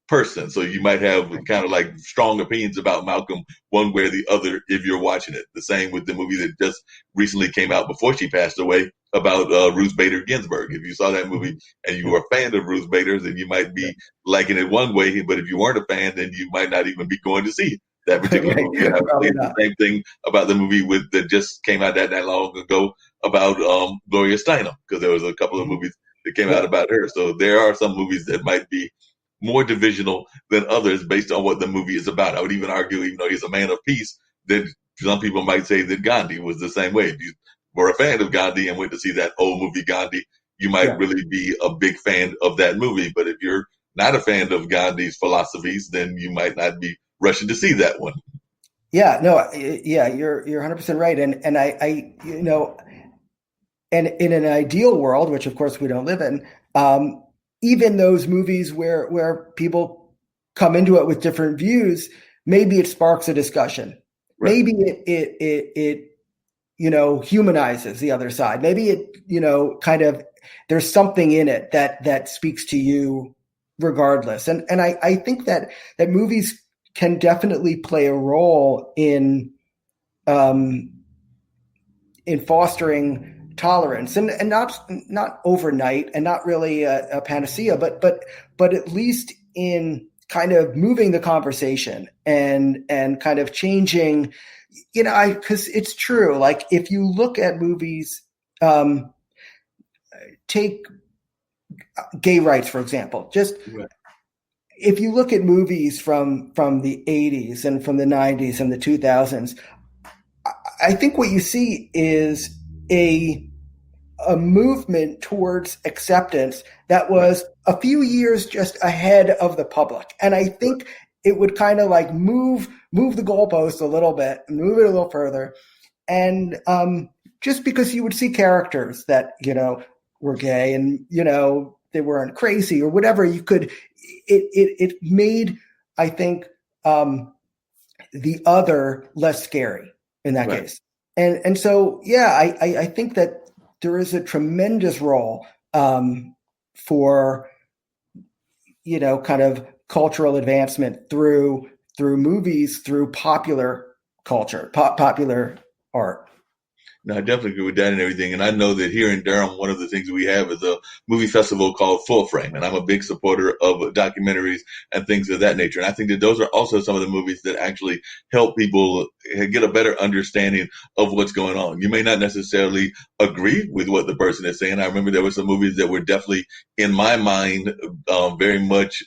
person. So you might have kind of like strong opinions about Malcolm one way or the other if you're watching it. The same with the movie that just recently came out before she passed away about Ruth Bader Ginsburg. If you saw that movie Mhm. and you were a fan of Ruth Bader, then you might be liking it one way. But if you weren't a fan, then you might not even be going to see that particular Right. movie. And I would say Probably it's the not. same thing about the movie that just came out that long ago about Gloria Steinem, because there was a couple of Mhm. movies that came out Yeah. about her. So there are some movies that might be more divisional than others based on what the movie is about. I would even argue, even though he's a man of peace, that some people might say that Gandhi was the same way. If you were a fan of Gandhi and went to see that old movie Gandhi, you might Yeah. really be a big fan of that movie. But if you're not a fan of Gandhi's philosophies, then you might not be rushing to see that one. Yeah. No. Yeah. You're 100% right. And and in an ideal world, which of course we don't live in, even those movies where people come into it with different views, maybe it sparks a discussion. Right. Maybe it humanizes the other side. Maybe it kind of there's something in it that speaks to you regardless. And I think that movies can definitely play a role in fostering tolerance and not overnight and not really a panacea, but at least in kind of moving the conversation and kind of changing, because it's true. Like if you look at movies, take gay rights, for example, just Right. if you look at movies from the 80s and from the 90s and the 2000s, I think what you see is a movement towards acceptance that Right. was a few years just ahead of the public. And I think it would kind of like move the goalpost a little bit, move it a little further. And just because you would see characters that, were gay and, they weren't crazy or whatever, it made, I think, the other less scary in that Right. case. And so, yeah, I think that there is a tremendous role for kind of cultural advancement through movies, through popular culture, popular art. No, I definitely agree with that and everything. And I know that here in Durham, one of the things we have is a movie festival called Full Frame. And I'm a big supporter of documentaries and things of that nature. And I think that those are also some of the movies that actually help people get a better understanding of what's going on. You may not necessarily agree with what the person is saying. I remember there were some movies that were definitely, in my mind, very much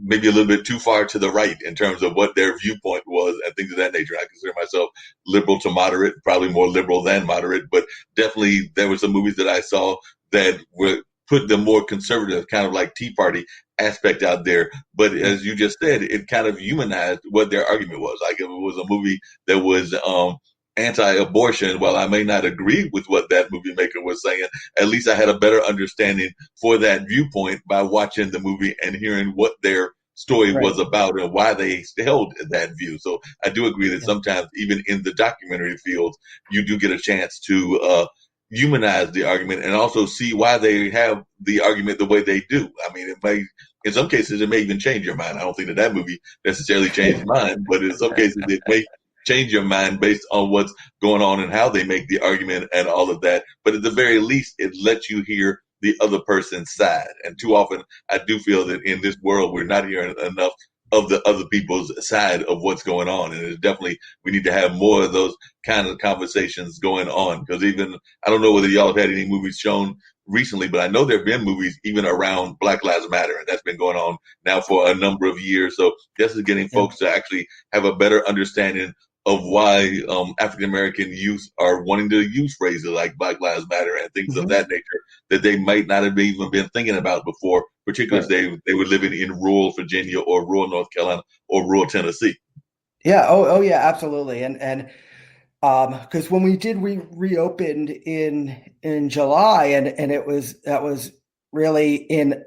maybe a little bit too far to the right in terms of what their viewpoint was and things of that nature. I consider myself liberal to moderate, probably more liberal than moderate, but definitely there were some movies that I saw that were put the more conservative, kind of like Tea Party aspect out there. But as you just said, it kind of humanized what their argument was. Like if it was a movie that was anti-abortion, while I may not agree with what that movie maker was saying, at least I had a better understanding for that viewpoint by watching the movie and hearing what their story Right. was about and why they held that view. So I do agree that sometimes, even in the documentary field, you do get a chance to humanize the argument and also see why they have the argument the way they do. I mean, it may, in some cases, it may even change your mind. I don't think that movie necessarily changed mine, but in some cases, it may change your mind based on what's going on and how they make the argument and all of that. But at the very least, it lets you hear the other person's side. And too often, I do feel that in this world, we're not hearing enough of the other people's side of what's going on. And it's definitely, we need to have more of those kind of conversations going on. Because even, I don't know whether y'all have had any movies shown recently, but I know there have been movies even around Black Lives Matter, and that's been going on now for a number of years. So this is getting folks to actually have a better understanding of why African American youth are wanting to use phrases like Black Lives Matter and things of that nature that they might not have even been thinking about before, particularly if they were living in rural Virginia or rural North Carolina or rural Tennessee. Yeah. Oh yeah, absolutely. And because when we did reopened in July, and that was really in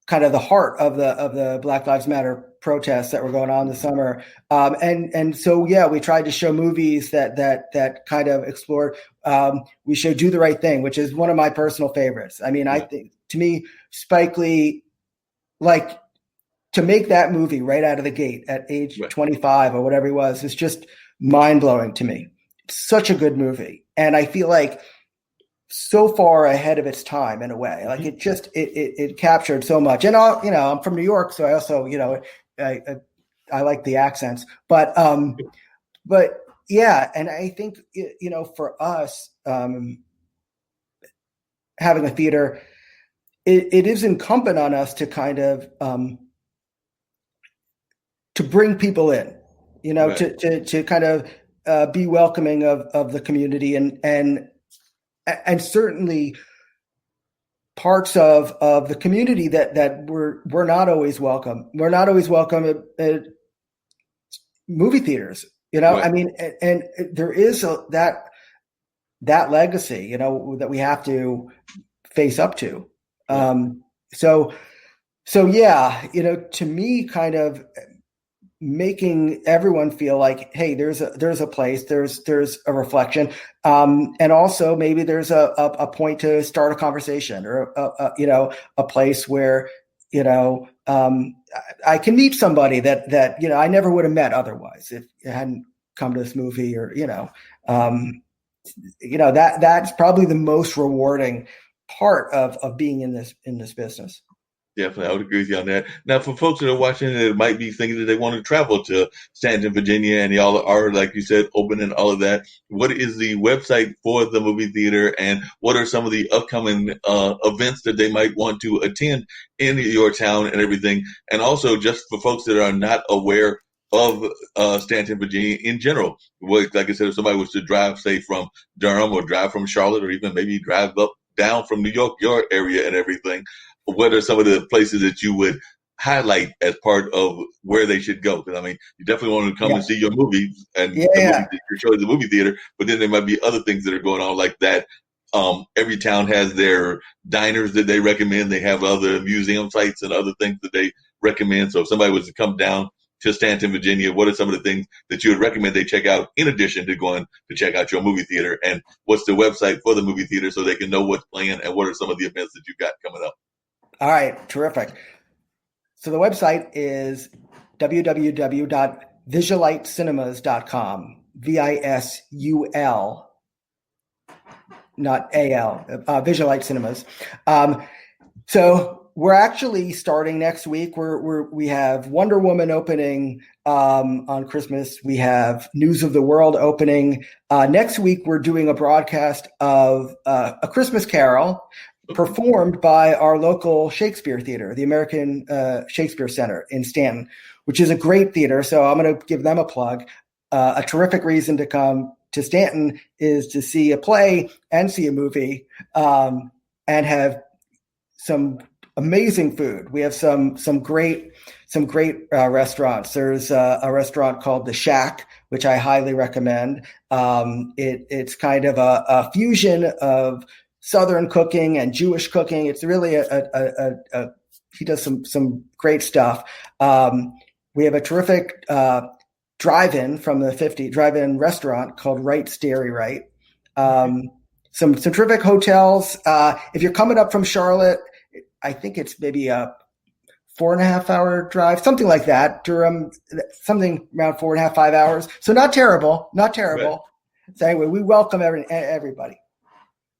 kind of the heart of the Black Lives Matter protests that were going on this summer. And so, yeah, we tried to show movies that kind of explored. We showed Do the Right Thing, which is one of my personal favorites. I mean, I think, to me, Spike Lee, like, to make that movie right out of the gate at age 25 or whatever he was, is just mind-blowing to me. It's such a good movie. And I feel like so far ahead of its time in a way. Like it captured so much. And I'm from New York, so I also, I like the accents, but yeah. And I think, for us, having a theater, it is incumbent on us to kind of, to bring people in, to kind of be welcoming of the community and certainly parts of the community that we're not always welcome. We're not always welcome at movie theaters, I mean, and there is that legacy, that we have to face up to. So yeah, to me, kind of making everyone feel like, hey, there's a place, there's a reflection, and also maybe there's a point to start a conversation, or a place where I can meet somebody that I never would have met otherwise if it hadn't come to this movie, or that's probably the most rewarding part of being in this business. Definitely, I would agree with you on that. Now, for folks that are watching that might be thinking that they want to travel to Stanton, Virginia, and y'all are, like you said, open and all of that, what is the website for the movie theater, and what are some of the upcoming events that they might want to attend in your town and everything? And also, just for folks that are not aware of Stanton, Virginia in general, like I said, if somebody was to drive, say, from Durham, or drive from Charlotte, or even maybe drive down from New York, your area and everything, what are some of the places that you would highlight as part of where they should go? Because, I mean, you definitely want to come and see your movie, and the movie that you're showing the movie theater, but then there might be other things that are going on like that. Every town has their diners that they recommend. They have other museum sites and other things that they recommend. So if somebody was to come down to Stanton, Virginia, what are some of the things that you would recommend they check out in addition to going to check out your movie theater? And what's the website for the movie theater so they can know what's playing, and what are some of the events that you've got coming up? All right, terrific. So the website is www.visualitecinemas.com. VISUL, not AL, Visualite Cinemas. So we're actually starting next week. We have Wonder Woman opening on Christmas. We have News of the World opening. Next week, we're doing a broadcast of A Christmas Carol, performed by our local Shakespeare theater, the American Shakespeare Center in Stanton, which is a great theater. So I'm going to give them a plug. A terrific reason to come to Stanton is to see a play and see a movie, and have some amazing food. We have some great restaurants. There's a restaurant called The Shack, which I highly recommend. It's kind of a fusion of Southern cooking and Jewish cooking. It's really a he does some great stuff. We have a terrific drive-in from the 50s, drive-in restaurant called Wright's Dairy Right. Some terrific hotels. If you're coming up from Charlotte, I think it's maybe a 4.5 hour drive, something like that. Durham, something around 4.5, 5 hours. So not terrible. Right. So anyway, we welcome everybody.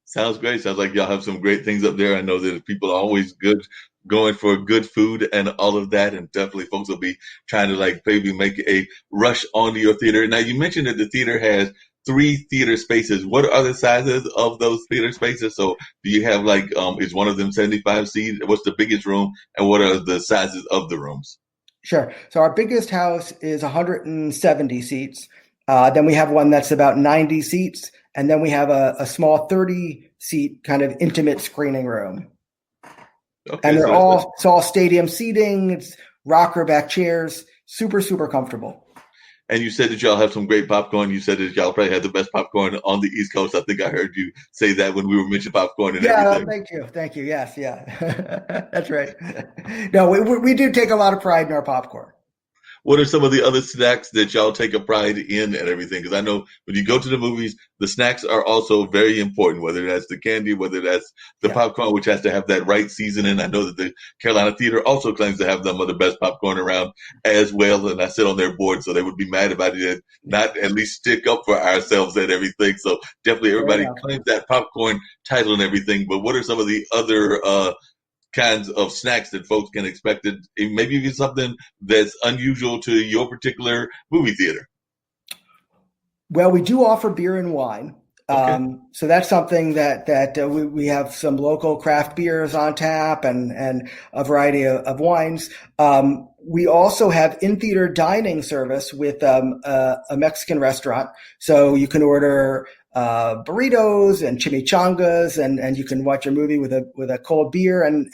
Sounds great. Sounds like y'all have some great things up there. I know that people are always good going for good food and all of that. And definitely folks will be trying to like maybe make a rush onto your theater. Now you mentioned that the theater has 3 theater spaces. What are the sizes of those theater spaces? So do you have like, is one of them 75 seats? What's the biggest room? And what are the sizes of the rooms? Sure. So our biggest house is 170 seats. Then we have one that's about 90 seats. And then we have a small 30-seat kind of intimate screening room. Okay, and it's all stadium seating. It's rocker back chairs, super, super comfortable. And you said that y'all have some great popcorn. You said that y'all probably have the best popcorn on the East Coast. I think I heard you say that when we were mentioning popcorn and everything. Thank you. Yes, yeah. That's right. No, we do take a lot of pride in our popcorn. What are some of the other snacks that y'all take a pride in and everything? Because I know when you go to the movies, the snacks are also very important, whether that's the candy, whether that's the popcorn, which has to have that right seasoning. I know that the Carolina Theater also claims to have some of the best popcorn around as well. And I sit on their board, so they would be mad about it and not at least stick up for ourselves and everything. So definitely everybody claims that popcorn title and everything. But what are some of the other kinds of snacks that folks can expect? It maybe even something that's unusual to your particular movie theater. Well, we do offer beer and wine. Okay. So that's something that we have some local craft beers on tap and a variety of wines. We also have in-theater dining service with a Mexican restaurant. So you can order burritos and chimichangas, and you can watch a movie with a cold beer and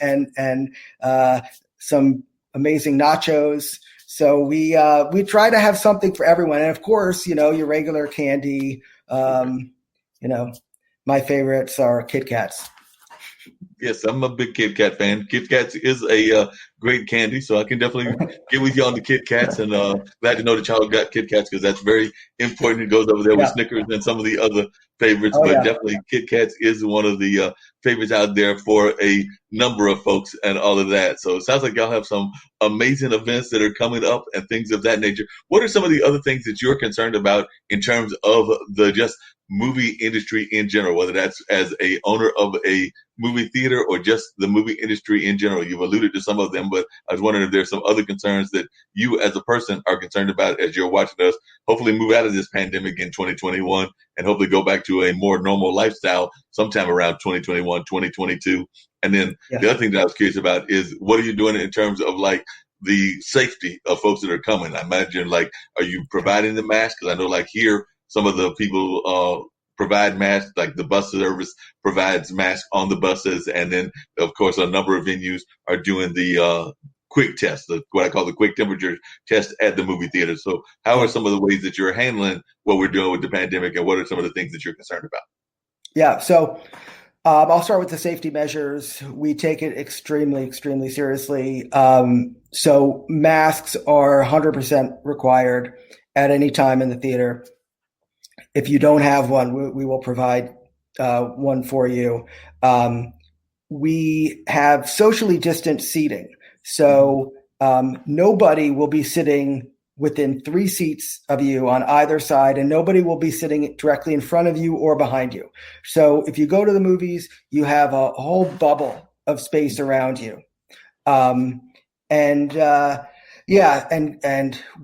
some amazing nachos. So we try to have something for everyone, and of course, your regular candy. My favorites are Kit Kats. Yes, I'm a big Kit Kat fan. Kit Kats is a great candy, so I can definitely get with you on the Kit Kats, and glad to know that y'all got Kit Kats because that's very important. It goes over there with Snickers and some of the other favorites, but definitely Kit Kats is one of the favorites out there for a number of folks and all of that. So it sounds like y'all have some amazing events that are coming up and things of that nature. What are some of the other things that you're concerned about in terms of the just movie industry in general, whether that's as a owner of a movie theater or just the movie industry in general? You've alluded to some of them, but I was wondering if there's some other concerns that you as a person are concerned about as you're watching us hopefully move out of this pandemic in 2021 and hopefully go back to a more normal lifestyle sometime around 2021, 2022. And then the other thing that I was curious about is what are you doing in terms of like the safety of folks that are coming? I imagine like, are you providing the mask? Because I know like here, some of the people provide masks, like the bus service provides masks on the buses. And then, of course, a number of venues are doing the quick test, what I call the quick temperature test at the movie theater. So how are some of the ways that you're handling what we're doing with the pandemic, and what are some of the things that you're concerned about? Yeah, so I'll start with the safety measures. We take it extremely, extremely seriously. So masks are 100% required at any time in the theater. If you don't have one, we will provide one for you. We have socially distant seating. So nobody will be sitting within 3 seats of you on either side, and nobody will be sitting directly in front of you or behind you. So if you go to the movies, you have a whole bubble of space around you. And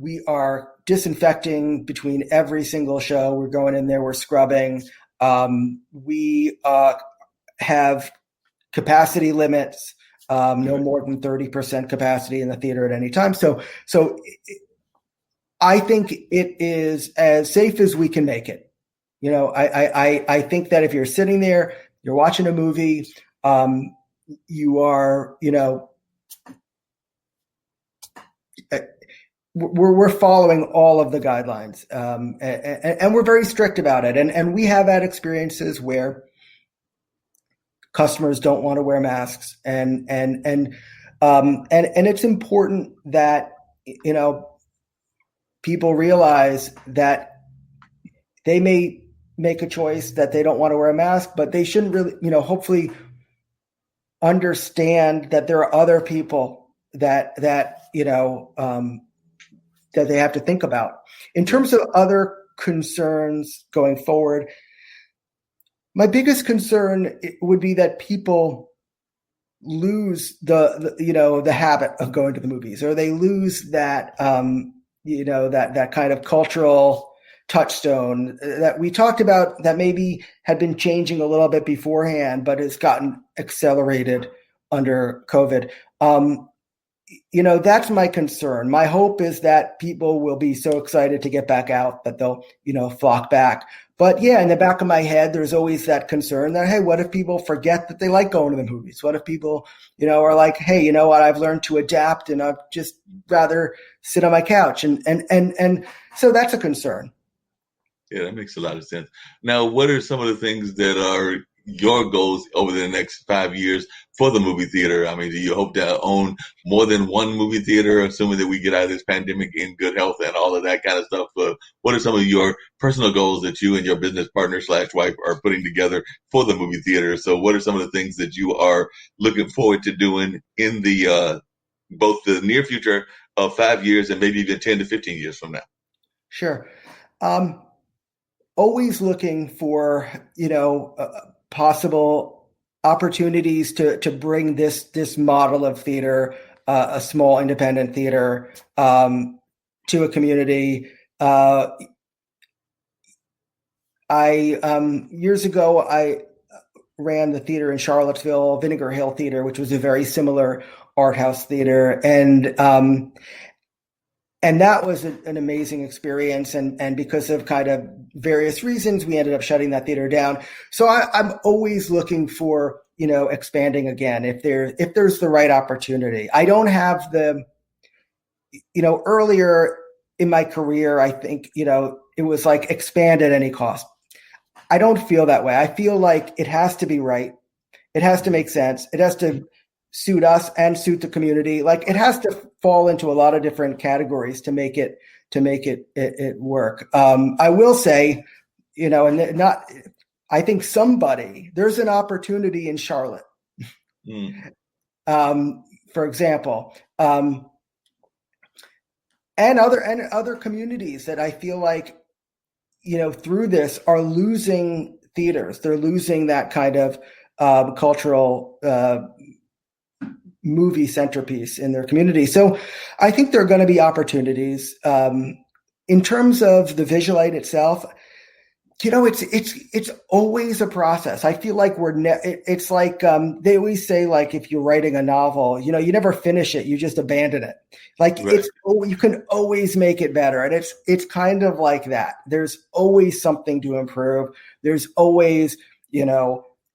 we are disinfecting between every single show. We're going in there, we're scrubbing. We have capacity limits, no more than 30% capacity in the theater at any time. So I think it is as safe as we can make it. I think that if you're sitting there, you're watching a movie, you are, we're following all of the guidelines, and we're very strict about it. And we have had experiences where customers don't want to wear masks, and And it's important that, people realize that they may make a choice that they don't want to wear a mask, but they shouldn't really, hopefully understand that there are other people that they have to think about. In terms of other concerns going forward, my biggest concern would be that people lose the habit of going to the movies, or they lose that that kind of cultural touchstone that we talked about that maybe had been changing a little bit beforehand, but has gotten accelerated under COVID. That's my concern. My hope is that people will be so excited to get back out that they'll, flock back. But yeah, in the back of my head, there's always that concern that, hey, what if people forget that they like going to the movies? What if people, are like, hey, you know what? I've learned to adapt and I'd just rather sit on my couch. And so that's a concern. Yeah, that makes a lot of sense. Now, what are some of the things that are your goals over the next 5 years for the movie theater? I mean, do you hope to own more than one movie theater, assuming that we get out of this pandemic in good health and all of that kind of stuff? What are some of your personal goals that you and your business partner / wife are putting together for the movie theater? So what are some of the things that you are looking forward to doing in the both the near future of 5 years and maybe even 10 to 15 years from now? Sure. Always looking for, possible opportunities to bring this model of theater, a small independent theater, to a community. Years ago, I ran the theater in Charlottesville, Vinegar Hill Theater, which was a very similar art house theater. And that was an amazing experience. And because of kind of various reasons, we ended up shutting that theater down. So I'm always looking for, expanding again, if there's the right opportunity. I don't have earlier in my career, I think, it was like expand at any cost. I don't feel that way. I feel like it has to be right. It has to make sense. It has to suit us and suit the community. Like, it has to fall into a lot of different categories to make it work. I will say, I think there's an opportunity in Charlotte, for example, and other communities that I feel like, through this are losing theaters. They're losing that kind of cultural movie centerpiece in their community. So I think there are going to be opportunities. In terms of the Visualite itself, it's always a process. I feel like it's like, they always say, like, if you're writing a novel, you never finish it, you just abandon it. Like, right. You can always make it better. And it's kind of like that. There's always something to improve. There's always,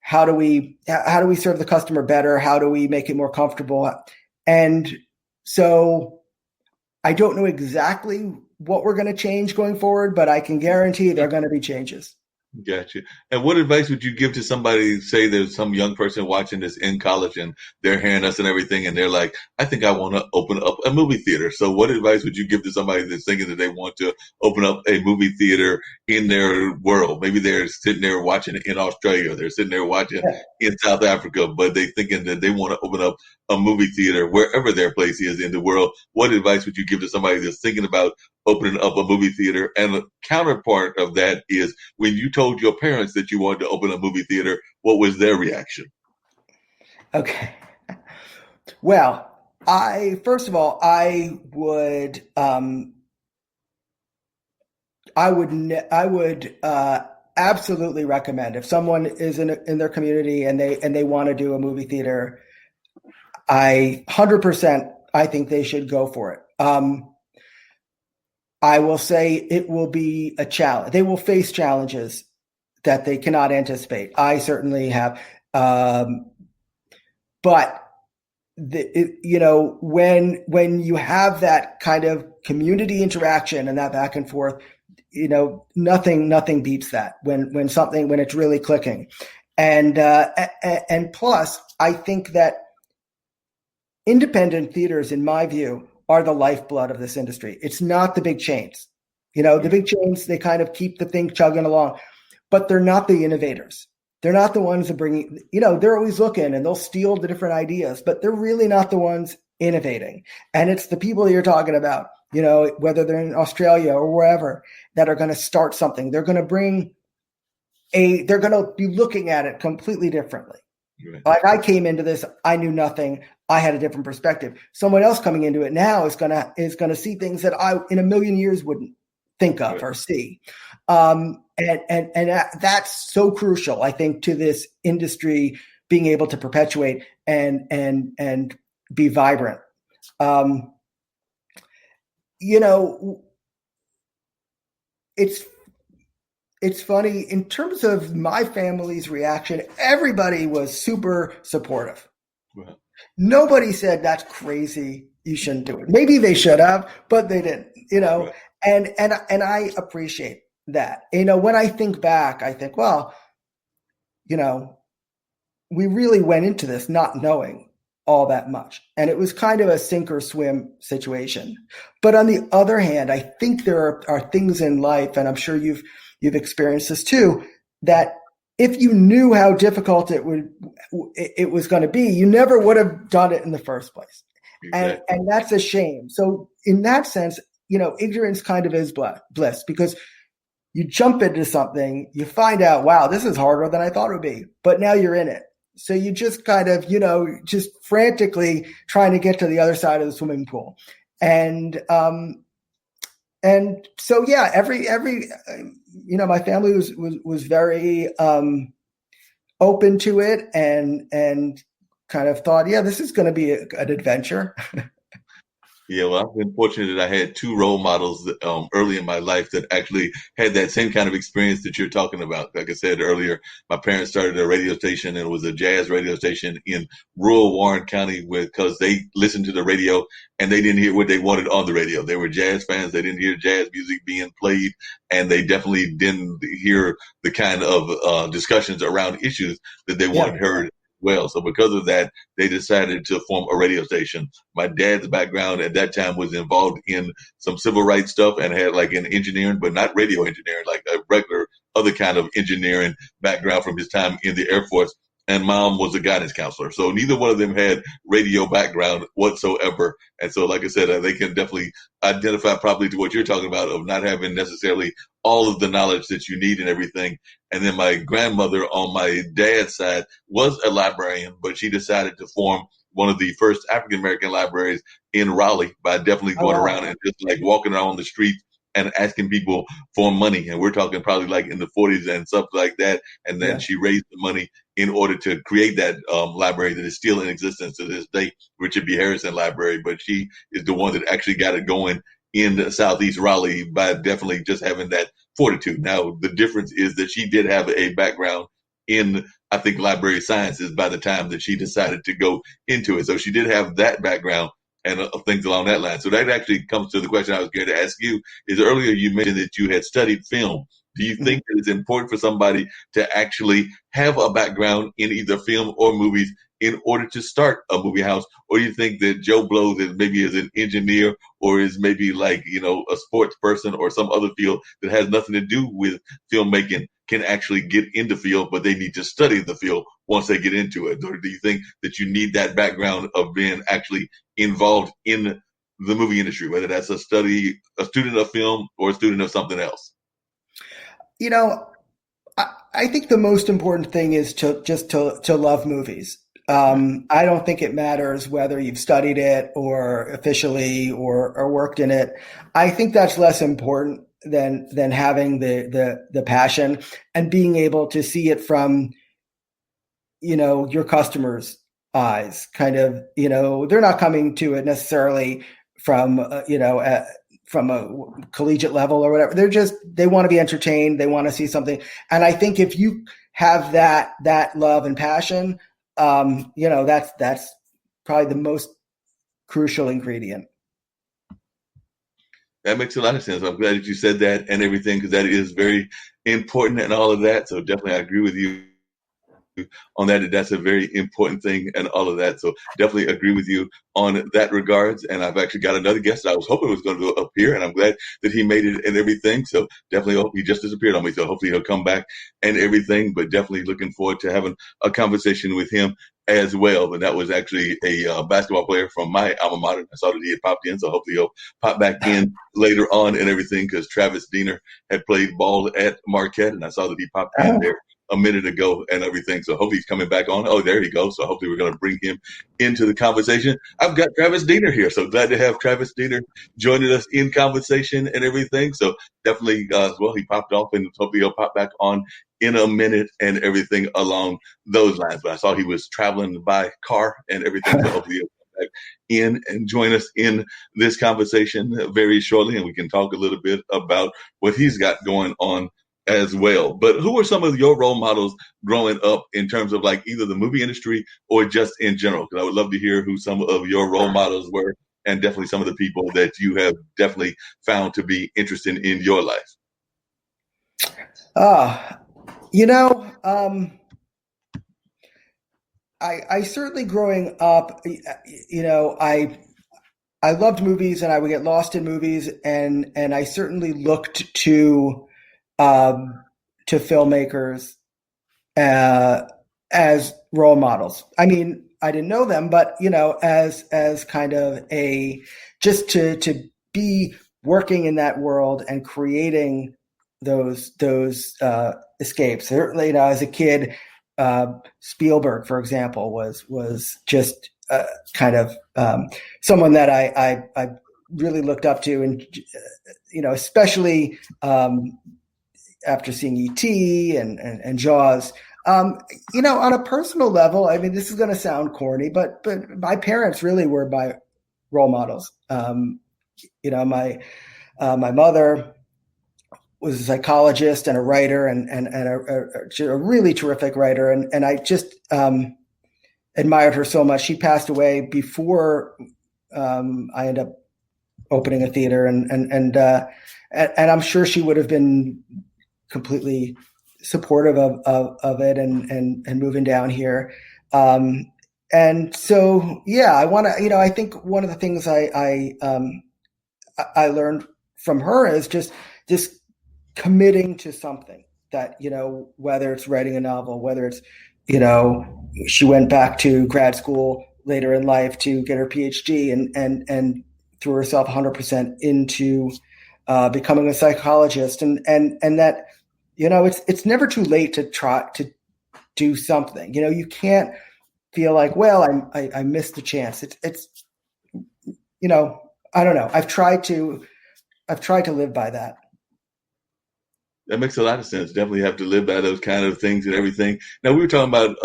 how do we serve the customer better? How do we make it more comfortable? And so I don't know exactly what we're going to change going forward, but I can guarantee there are going to be changes. Gotcha. And what advice would you give to somebody, say there's some young person watching this in college and they're hearing us and everything, and they're like, I think I want to open up a movie theater. So what advice would you give to somebody that's thinking that they want to open up a movie theater in their world? Maybe they're sitting there watching it in Australia, they're sitting there watching in South Africa, but they're thinking that they want to open up a movie theater wherever their place is in the world. What advice would you give to somebody that's thinking about opening up a movie theater? And the counterpart of that is, when you told your parents that you wanted to open a movie theater, what was their reaction? Okay. Well, first of all, I would absolutely recommend, if someone is in their community and they want to do a movie theater, 100%, I think they should go for it. I will say it will be a challenge. They will face challenges that they cannot anticipate. I certainly have. But when you have that kind of community interaction and that back and forth, nothing beats that when it's really clicking. And plus, I think that independent theaters, in my view, are the lifeblood of this industry. It's not the big chains. The big chains, they kind of keep the thing chugging along, but they're not the innovators. They're not the ones that bring, they're always looking and they'll steal the different ideas, but they're really not the ones innovating. And it's the people you're talking about, whether they're in Australia or wherever, that are going to start something. They're going to they're going to be looking at it completely differently. Right. Like I came into this, I knew nothing. I had a different perspective. Someone else coming into it now is gonna see things that I in a million years wouldn't think of or see. And that's so crucial, I think, to this industry being able to perpetuate and be vibrant. It's funny in terms of my family's reaction. Everybody was super supportive. Right. Nobody said that's crazy, you shouldn't do it. Maybe they should have, but they didn't. Right. And I appreciate that. When I think back, I think, well, we really went into this not knowing all that much, and it was kind of a sink or swim situation. But on the other hand, I think there are things in life, and I'm sure you've experienced this too, that if you knew how difficult it was going to be, you never would have done it in the first place. Exactly. And that's a shame. So in that sense, ignorance kind of is bliss, because you jump into something, you find out, wow, this is harder than I thought it would be, but now you're in it. So you just kind of, just frantically trying to get to the other side of the swimming pool. And so, yeah, every my family was very open to it and kind of thought, yeah, this is going to be an adventure. Yeah, well, I've been fortunate that I had two role models early in my life that actually had that same kind of experience that you're talking about. Like I said earlier, my parents started a radio station, and it was a jazz radio station in rural Warren County because they listened to the radio and they didn't hear what they wanted on the radio. They were jazz fans. They didn't hear jazz music being played, and they definitely didn't hear the kind of discussions around issues that they wanted heard. Well, so because of that, they decided to form a radio station. My dad's background at that time was involved in some civil rights stuff and had like an engineering, but not radio engineering, like a regular other kind of engineering background from his time in the Air Force. And mom was a guidance counselor. So neither one of them had radio background whatsoever. And so, like I said, they can definitely identify probably to what you're talking about of not having necessarily all of the knowledge that you need and everything. And then my grandmother on my dad's side was a librarian, but she decided to form one of the first African-American libraries in Raleigh by definitely going around and just like walking around the street and asking people for money. And we're talking probably like in the 40s and stuff like that. And then she raised the money in order to create that library that is still in existence to this day, Richard B. Harrison Library. But she is the one that actually got it going in Southeast Raleigh by definitely just having that fortitude. Now, the difference is that she did have a background in, I think, library sciences by the time that she decided to go into it. So she did have that background and things along that line. So that actually comes to the question I was going to ask you is earlier you mentioned that you had studied film. Do you think that it's important for somebody to actually have a background in either film or movies in order to start a movie house? Or do you think that Joe Blow that maybe is an engineer or is maybe like, a sports person or some other field that has nothing to do with filmmaking can actually get into field, but they need to study the field once they get into it? Or do you think that you need that background of being actually involved in the movie industry, whether that's a student of film or a student of something else? I think the most important thing is to love movies. I don't think it matters whether you've studied it or officially or worked in it. I think that's less important than having the passion and being able to see it from, your customers' eyes. Kind of, they're not coming to it necessarily from, from a collegiate level or whatever. They want to be entertained. They want to see something. And I think if you have that love and passion, that's probably the most crucial ingredient. That makes a lot of sense. I'm glad that you said that and everything, because that is very important and all of that. So definitely I agree with you on that, and that's a very important thing and all of that. So definitely agree with you on that regards. And I've actually got another guest that I was hoping was going to appear, and I'm glad that he made it and everything. So definitely hope he just disappeared on me. So hopefully he'll come back and everything, but definitely looking forward to having a conversation with him as well. But that was actually a basketball player from my alma mater. I saw that he had popped in, so hopefully he'll pop back in later on and everything, because Travis Diener had played ball at Marquette, and I saw that he popped in there a minute ago and everything. So hopefully he's coming back on. Oh, there he goes. So hopefully we're going to bring him into the conversation. I've got Travis Diener here. So glad to have Travis Diener joining us in conversation and everything. So definitely, well, he popped off, and hopefully he'll pop back on in a minute and everything along those lines. But I saw he was traveling by car and everything. So hopefully he'll come back in and join us in this conversation very shortly, and we can talk a little bit about what he's got going on as well. But who are some of your role models growing up in terms of like either the movie industry or just in general? Because I would love to hear who some of your role models were, and definitely some of the people that you have definitely found to be interesting in your life. I certainly, growing up, I loved movies, and I would get lost in movies, and I certainly looked to filmmakers as role models. I mean, I didn't know them, but as kind of just to be working in that world and creating those escapes. Certainly, as a kid, Spielberg, for example, was just kind of someone that I really looked up to, and especially after seeing E.T. and Jaws. On a personal level, I mean, this is going to sound corny, but my parents really were my role models. My mother was a psychologist and a writer, and a really terrific writer, and I just admired her so much. She passed away before I ended up opening a theater, and I'm sure she would have been completely supportive of it and moving down here. And so, yeah, I want to, I think one of the things I learned from her is just committing to something that, whether it's writing a novel, whether it's, she went back to grad school later in life to get her PhD and threw herself 100% into becoming a psychologist, and that, it's never too late to try to do something. You can't feel like, well, I missed the chance. It's I don't know. I've tried to live by that. That makes a lot of sense. Definitely have to live by those kind of things and everything. Now, we were talking about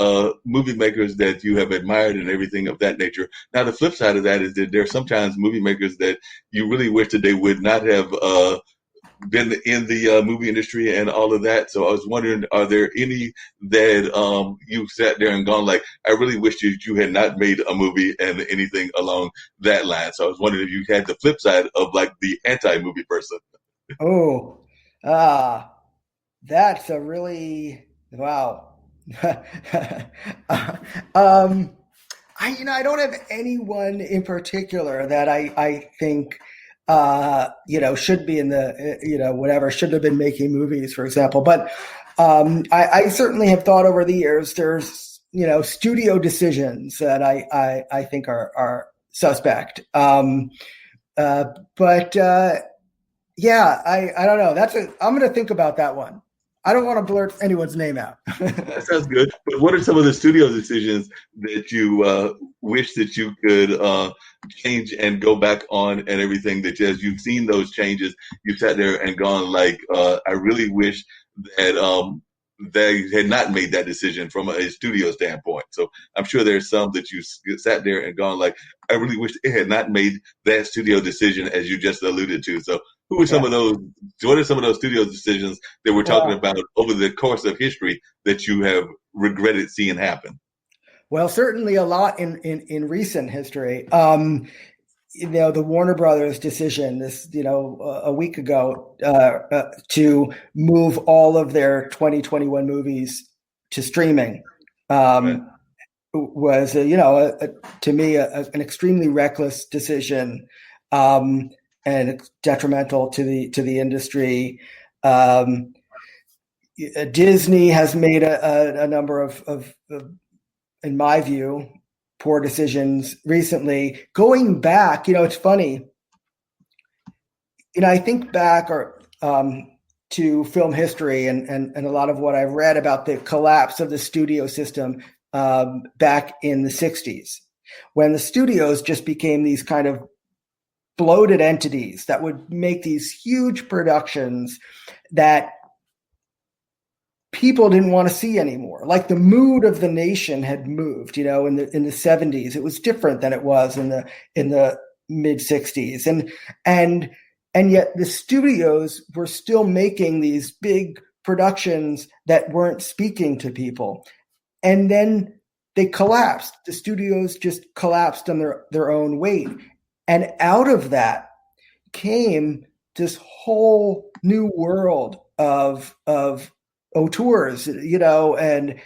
movie makers that you have admired and everything of that nature. Now, the flip side of that is that there are sometimes movie makers that you really wish that they would not have been in the movie industry and all of that. So I was wondering, are there any that you sat there and gone like, I really wish you had not made a movie and anything along that line? So I was wondering if you had the flip side of like the anti-movie person. Oh, that's a really, wow. I don't have anyone in particular that I think should be in the, whatever, should have been making movies, for example. But I certainly have thought over the years, there's, studio decisions that I think are suspect. But yeah, I don't know. I'm going to think about that one. I don't want to blurt anyone's name out. That sounds good. But what are some of the studio decisions that you wish that you could change and go back on and everything, that as you've seen those changes, you sat there and gone like, I really wish that they had not made that decision from a studio standpoint. So I'm sure there's some that you sat there and gone like, I really wish it had not made that studio decision, as you just alluded to. So who are some of those? What are some of those studio decisions that we're talking about over the course of history that you have regretted seeing happen? Well, certainly a lot in recent history. The Warner Brothers decision a week ago to move all of their 2021 movies to streaming. Right. was, to me, an extremely reckless decision, and detrimental to the industry. Disney has made a number of, in my view, poor decisions recently. Going back, it's funny. I think back to film history and a lot of what I've read about the collapse of the studio system back in the 60s, when the studios just became these kind of bloated entities that would make these huge productions that people didn't want to see anymore. Like the mood of the nation had moved, in the 70s. It was different than it was in the mid 60s. And yet the studios were still making these big productions that weren't speaking to people. And then they collapsed. The studios just collapsed on their own weight. And out of that came this whole new world of auteurs, and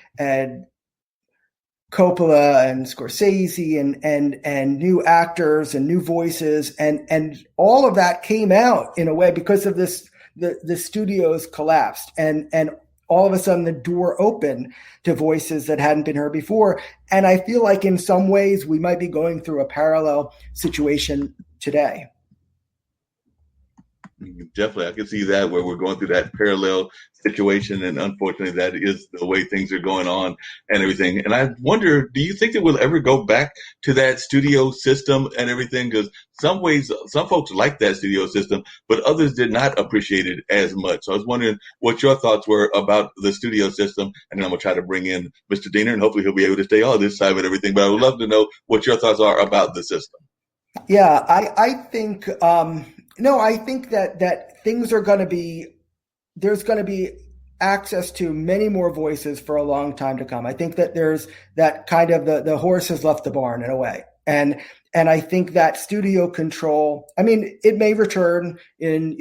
Coppola and Scorsese and new actors and new voices, and all of that came out in a way because of this. The studios collapsed, and all of a sudden the door opened to voices that hadn't been heard before. And I feel like in some ways we might be going through a parallel situation today. Definitely, I can see that, where we're going through that parallel situation, and unfortunately, that is the way things are going on and everything. And I wonder, do you think that we'll ever go back to that studio system and everything? Because some folks like that studio system, but others did not appreciate it as much. So I was wondering what your thoughts were about the studio system, and then I'm gonna try to bring in Mr. Diener, and hopefully he'll be able to stay on this side of everything. But I would love to know what your thoughts are about the system. Yeah, I think. No, I think that things are going to be, there's going to be access to many more voices for a long time to come. I think that there's that kind of the horse has left the barn in a way. And I think that studio control, I mean, it may return in,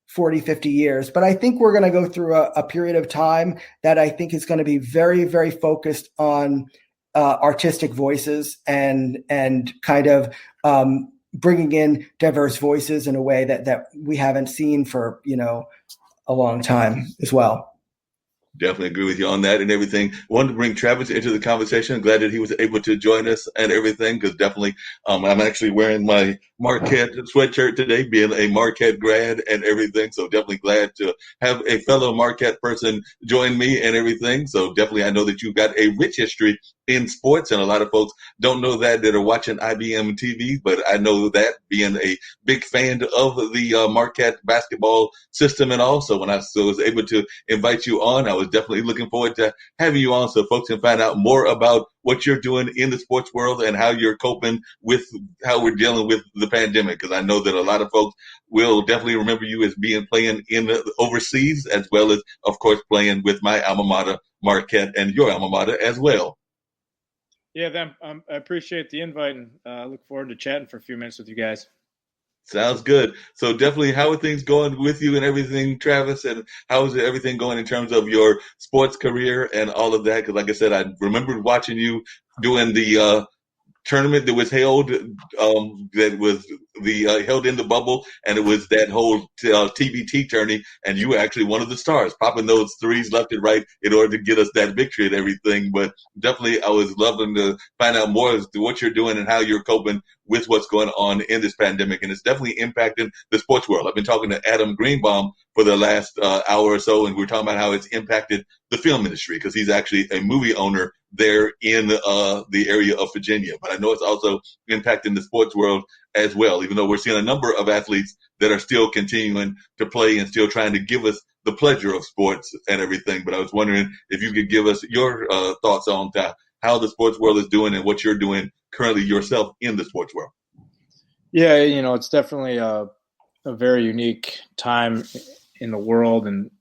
40, 50 years, but I think we're going to go through a period of time that I think is going to be very, very focused on artistic voices and kind of, bringing in diverse voices in a way that we haven't seen for, a long time as well. Definitely agree with you on that and everything. Wanted to bring Travis into the conversation. Glad that he was able to join us and everything, because definitely I'm actually wearing my Marquette sweatshirt today, being a Marquette grad and everything. So definitely glad to have a fellow Marquette person join me and everything. So definitely I know that you've got a rich history in sports, and a lot of folks don't know that are watching IBM TV, but I know that, being a big fan of the Marquette basketball system. And also when I was able to invite you on, I was definitely looking forward to having you on so folks can find out more about what you're doing in the sports world and how you're coping with how we're dealing with the pandemic. Because I know that a lot of folks will definitely remember you as playing in the overseas, as well as, of course, playing with my alma mater, Marquette, and your alma mater as well. Yeah, I appreciate the invite, and I look forward to chatting for a few minutes with you guys. Sounds good. So definitely, how are things going with you and everything, Travis? And how is everything going in terms of your sports career and all of that? Because like I said, I remembered watching you doing the tournament that was held, that was held in the bubble, and it was that whole TBT tourney, and you were actually one of the stars, popping those threes left and right in order to get us that victory and everything. But definitely, I was loving to find out more as to what you're doing and how you're coping with what's going on in this pandemic, and it's definitely impacting the sports world. I've been talking to Adam Greenbaum for the last hour or so, and we're talking about how it's impacted the film industry, because he's actually a movie owner there in the area of Virginia. But I know it's also impacting the sports world as well, even though we're seeing a number of athletes that are still continuing to play and still trying to give us the pleasure of sports and everything. But I was wondering if you could give us your thoughts on how the sports world is doing and what you're doing currently yourself in the sports world. Yeah, it's definitely a very unique time in the world, and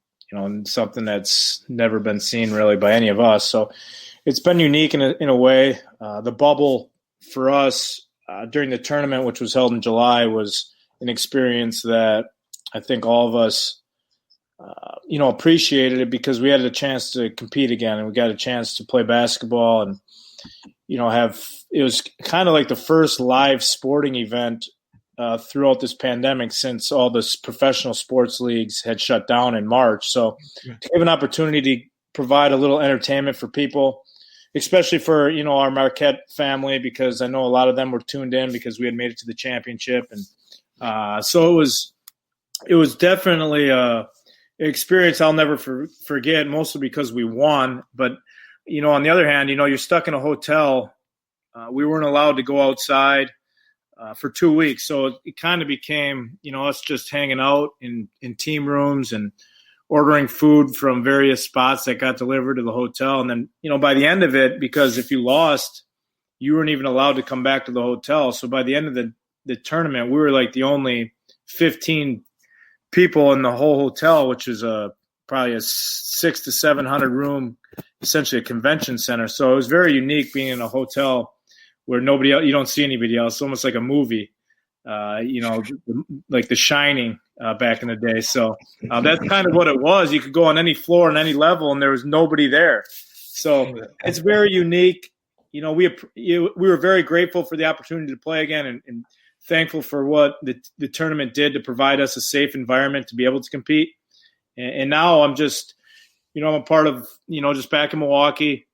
and something that's never been seen really by any of us. So it's been unique in a way. The bubble for us during the tournament, which was held in July, was an experience that I think all of us appreciated it because we had a chance to compete again, and we got a chance to play basketball, and it was kind of like the first live sporting event throughout this pandemic since all the professional sports leagues had shut down in March. So to give an opportunity to provide a little entertainment for people, especially for, our Marquette family, because I know a lot of them were tuned in because we had made it to the championship. And so it was definitely an experience I'll never forget, mostly because we won. But, on the other hand, you're stuck in a hotel. We weren't allowed to go outside for 2 weeks. So it kind of became, us just hanging out in team rooms and ordering food from various spots that got delivered to the hotel. And then, by the end of it, because if you lost, you weren't even allowed to come back to the hotel. So by the end of the tournament, we were like the only 15 people in the whole hotel, which is probably a 600 to 700 room, essentially a convention center. So it was very unique being in a hotel where nobody else, you don't see anybody else, almost like a movie, like The Shining back in the day. So that's kind of what it was. You could go on any floor and any level, and there was nobody there. So it's very unique. We were very grateful for the opportunity to play again, and thankful for what the tournament did to provide us a safe environment to be able to compete. And now I'm just, I'm a part of, just back in Milwaukee,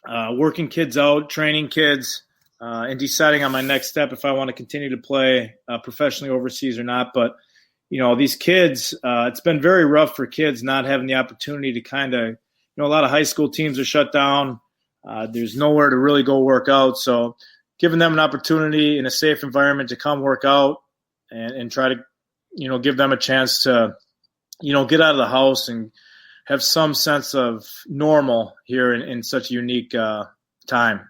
working kids out, training kids, and deciding on my next step if I want to continue to play professionally overseas or not. But, these kids, it's been very rough for kids not having the opportunity to kind of, a lot of high school teams are shut down. There's nowhere to really go work out. So giving them an opportunity in a safe environment to come work out and try to, give them a chance to, get out of the house and have some sense of normal here in such a unique time.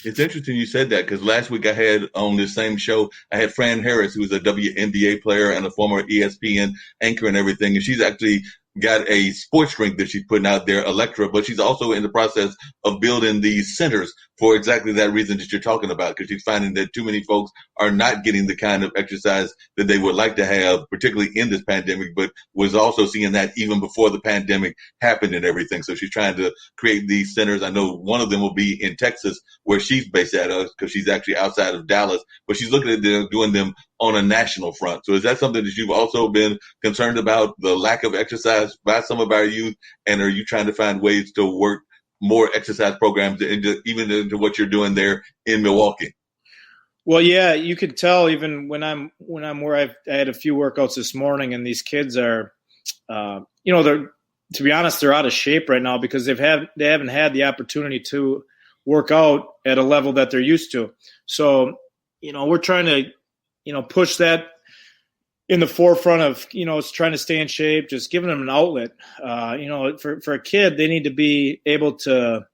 It's interesting you said that because last week I had on this same show, I had Fran Harris, who's a WNBA player and a former ESPN anchor and everything. And she's actually got a sports drink that she's putting out there, Electra, but she's also in the process of building these centers for exactly that reason that you're talking about, because she's finding that too many folks are not getting the kind of exercise that they would like to have, particularly in this pandemic, but was also seeing that even before the pandemic happened and everything. So she's trying to create these centers. I know one of them will be in Texas, where she's based at, because she's actually outside of Dallas, but she's looking at doing them on a national front. So is that something that you've also been concerned about, the lack of exercise by some of our youth? And are you trying to find ways to work more exercise programs into what you're doing there in Milwaukee? Well, yeah, you could tell even when I'm where I had a few workouts this morning, and these kids are, they're, to be honest, they're out of shape right now because they haven't had the opportunity to work out at a level that they're used to. So, we're trying to, push that in the forefront of, it's trying to stay in shape, just giving them an outlet. For a kid, they need to be able to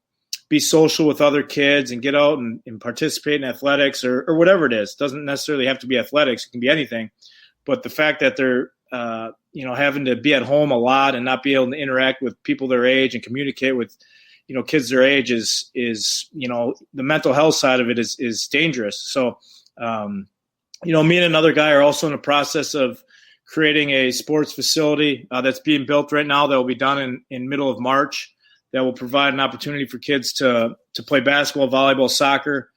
be social with other kids and get out and participate in athletics or whatever it is. It doesn't necessarily have to be athletics. It can be anything. But the fact that they're, having to be at home a lot and not be able to interact with people their age and communicate with, kids their age is the mental health side of it is dangerous. So, me and another guy are also in the process of creating a sports facility that's being built right now that will be done in middle of March, that will provide an opportunity for kids to play basketball, volleyball, soccer.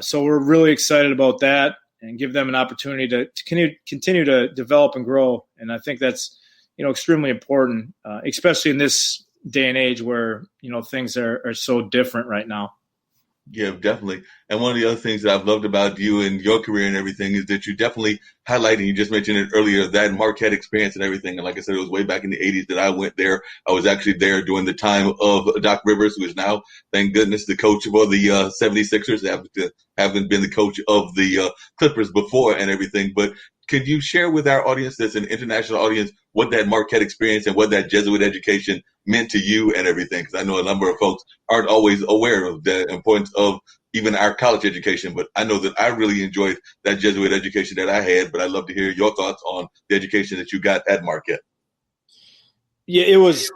So we're really excited about that and give them an opportunity to continue to develop and grow. And I think that's, extremely important, especially in this day and age where, things are so different right now. Yeah, definitely. And one of the other things that I've loved about you and your career and everything is that you definitely highlight, and you just mentioned it earlier, that Marquette experience and everything. And like I said, it was way back in the 80s that I went there. I was actually there during the time of Doc Rivers, who is now, thank goodness, the coach for the 76ers, haven't been the coach of the Clippers before and everything. But could you share with our audience, that's an international audience, what that Marquette experience and what that Jesuit education meant to you and everything? Because I know a number of folks aren't always aware of the importance of even our college education, but I know that I really enjoyed that Jesuit education that I had, but I'd love to hear your thoughts on the education that you got at Marquette. Yeah, it was,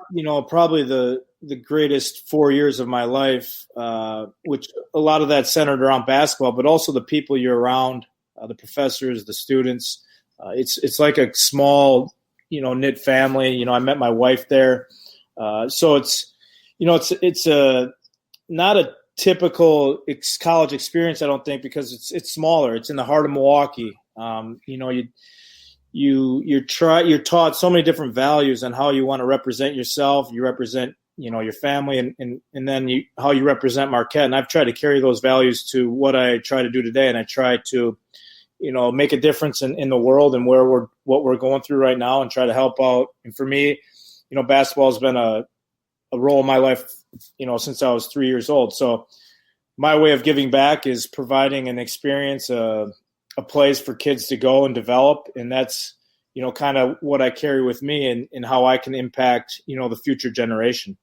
probably the greatest 4 years of my life, which a lot of that centered around basketball, but also the people you're around, the professors, the students. It's like a small knit family. I met my wife there. So it's not a typical college experience, I don't think, because it's smaller. It's in the heart of Milwaukee. You're taught so many different values on how you want to represent yourself. You represent, your family, and then how you represent Marquette. And I've tried to carry those values to what I try to do today. And I try to, make a difference in the world and what we're going through right now, and try to help out. And for me, basketball has been a role in my life, since I was 3 years old. So my way of giving back is providing an experience, a place for kids to go and develop. And that's, kind of what I carry with me and how I can impact, the future generation.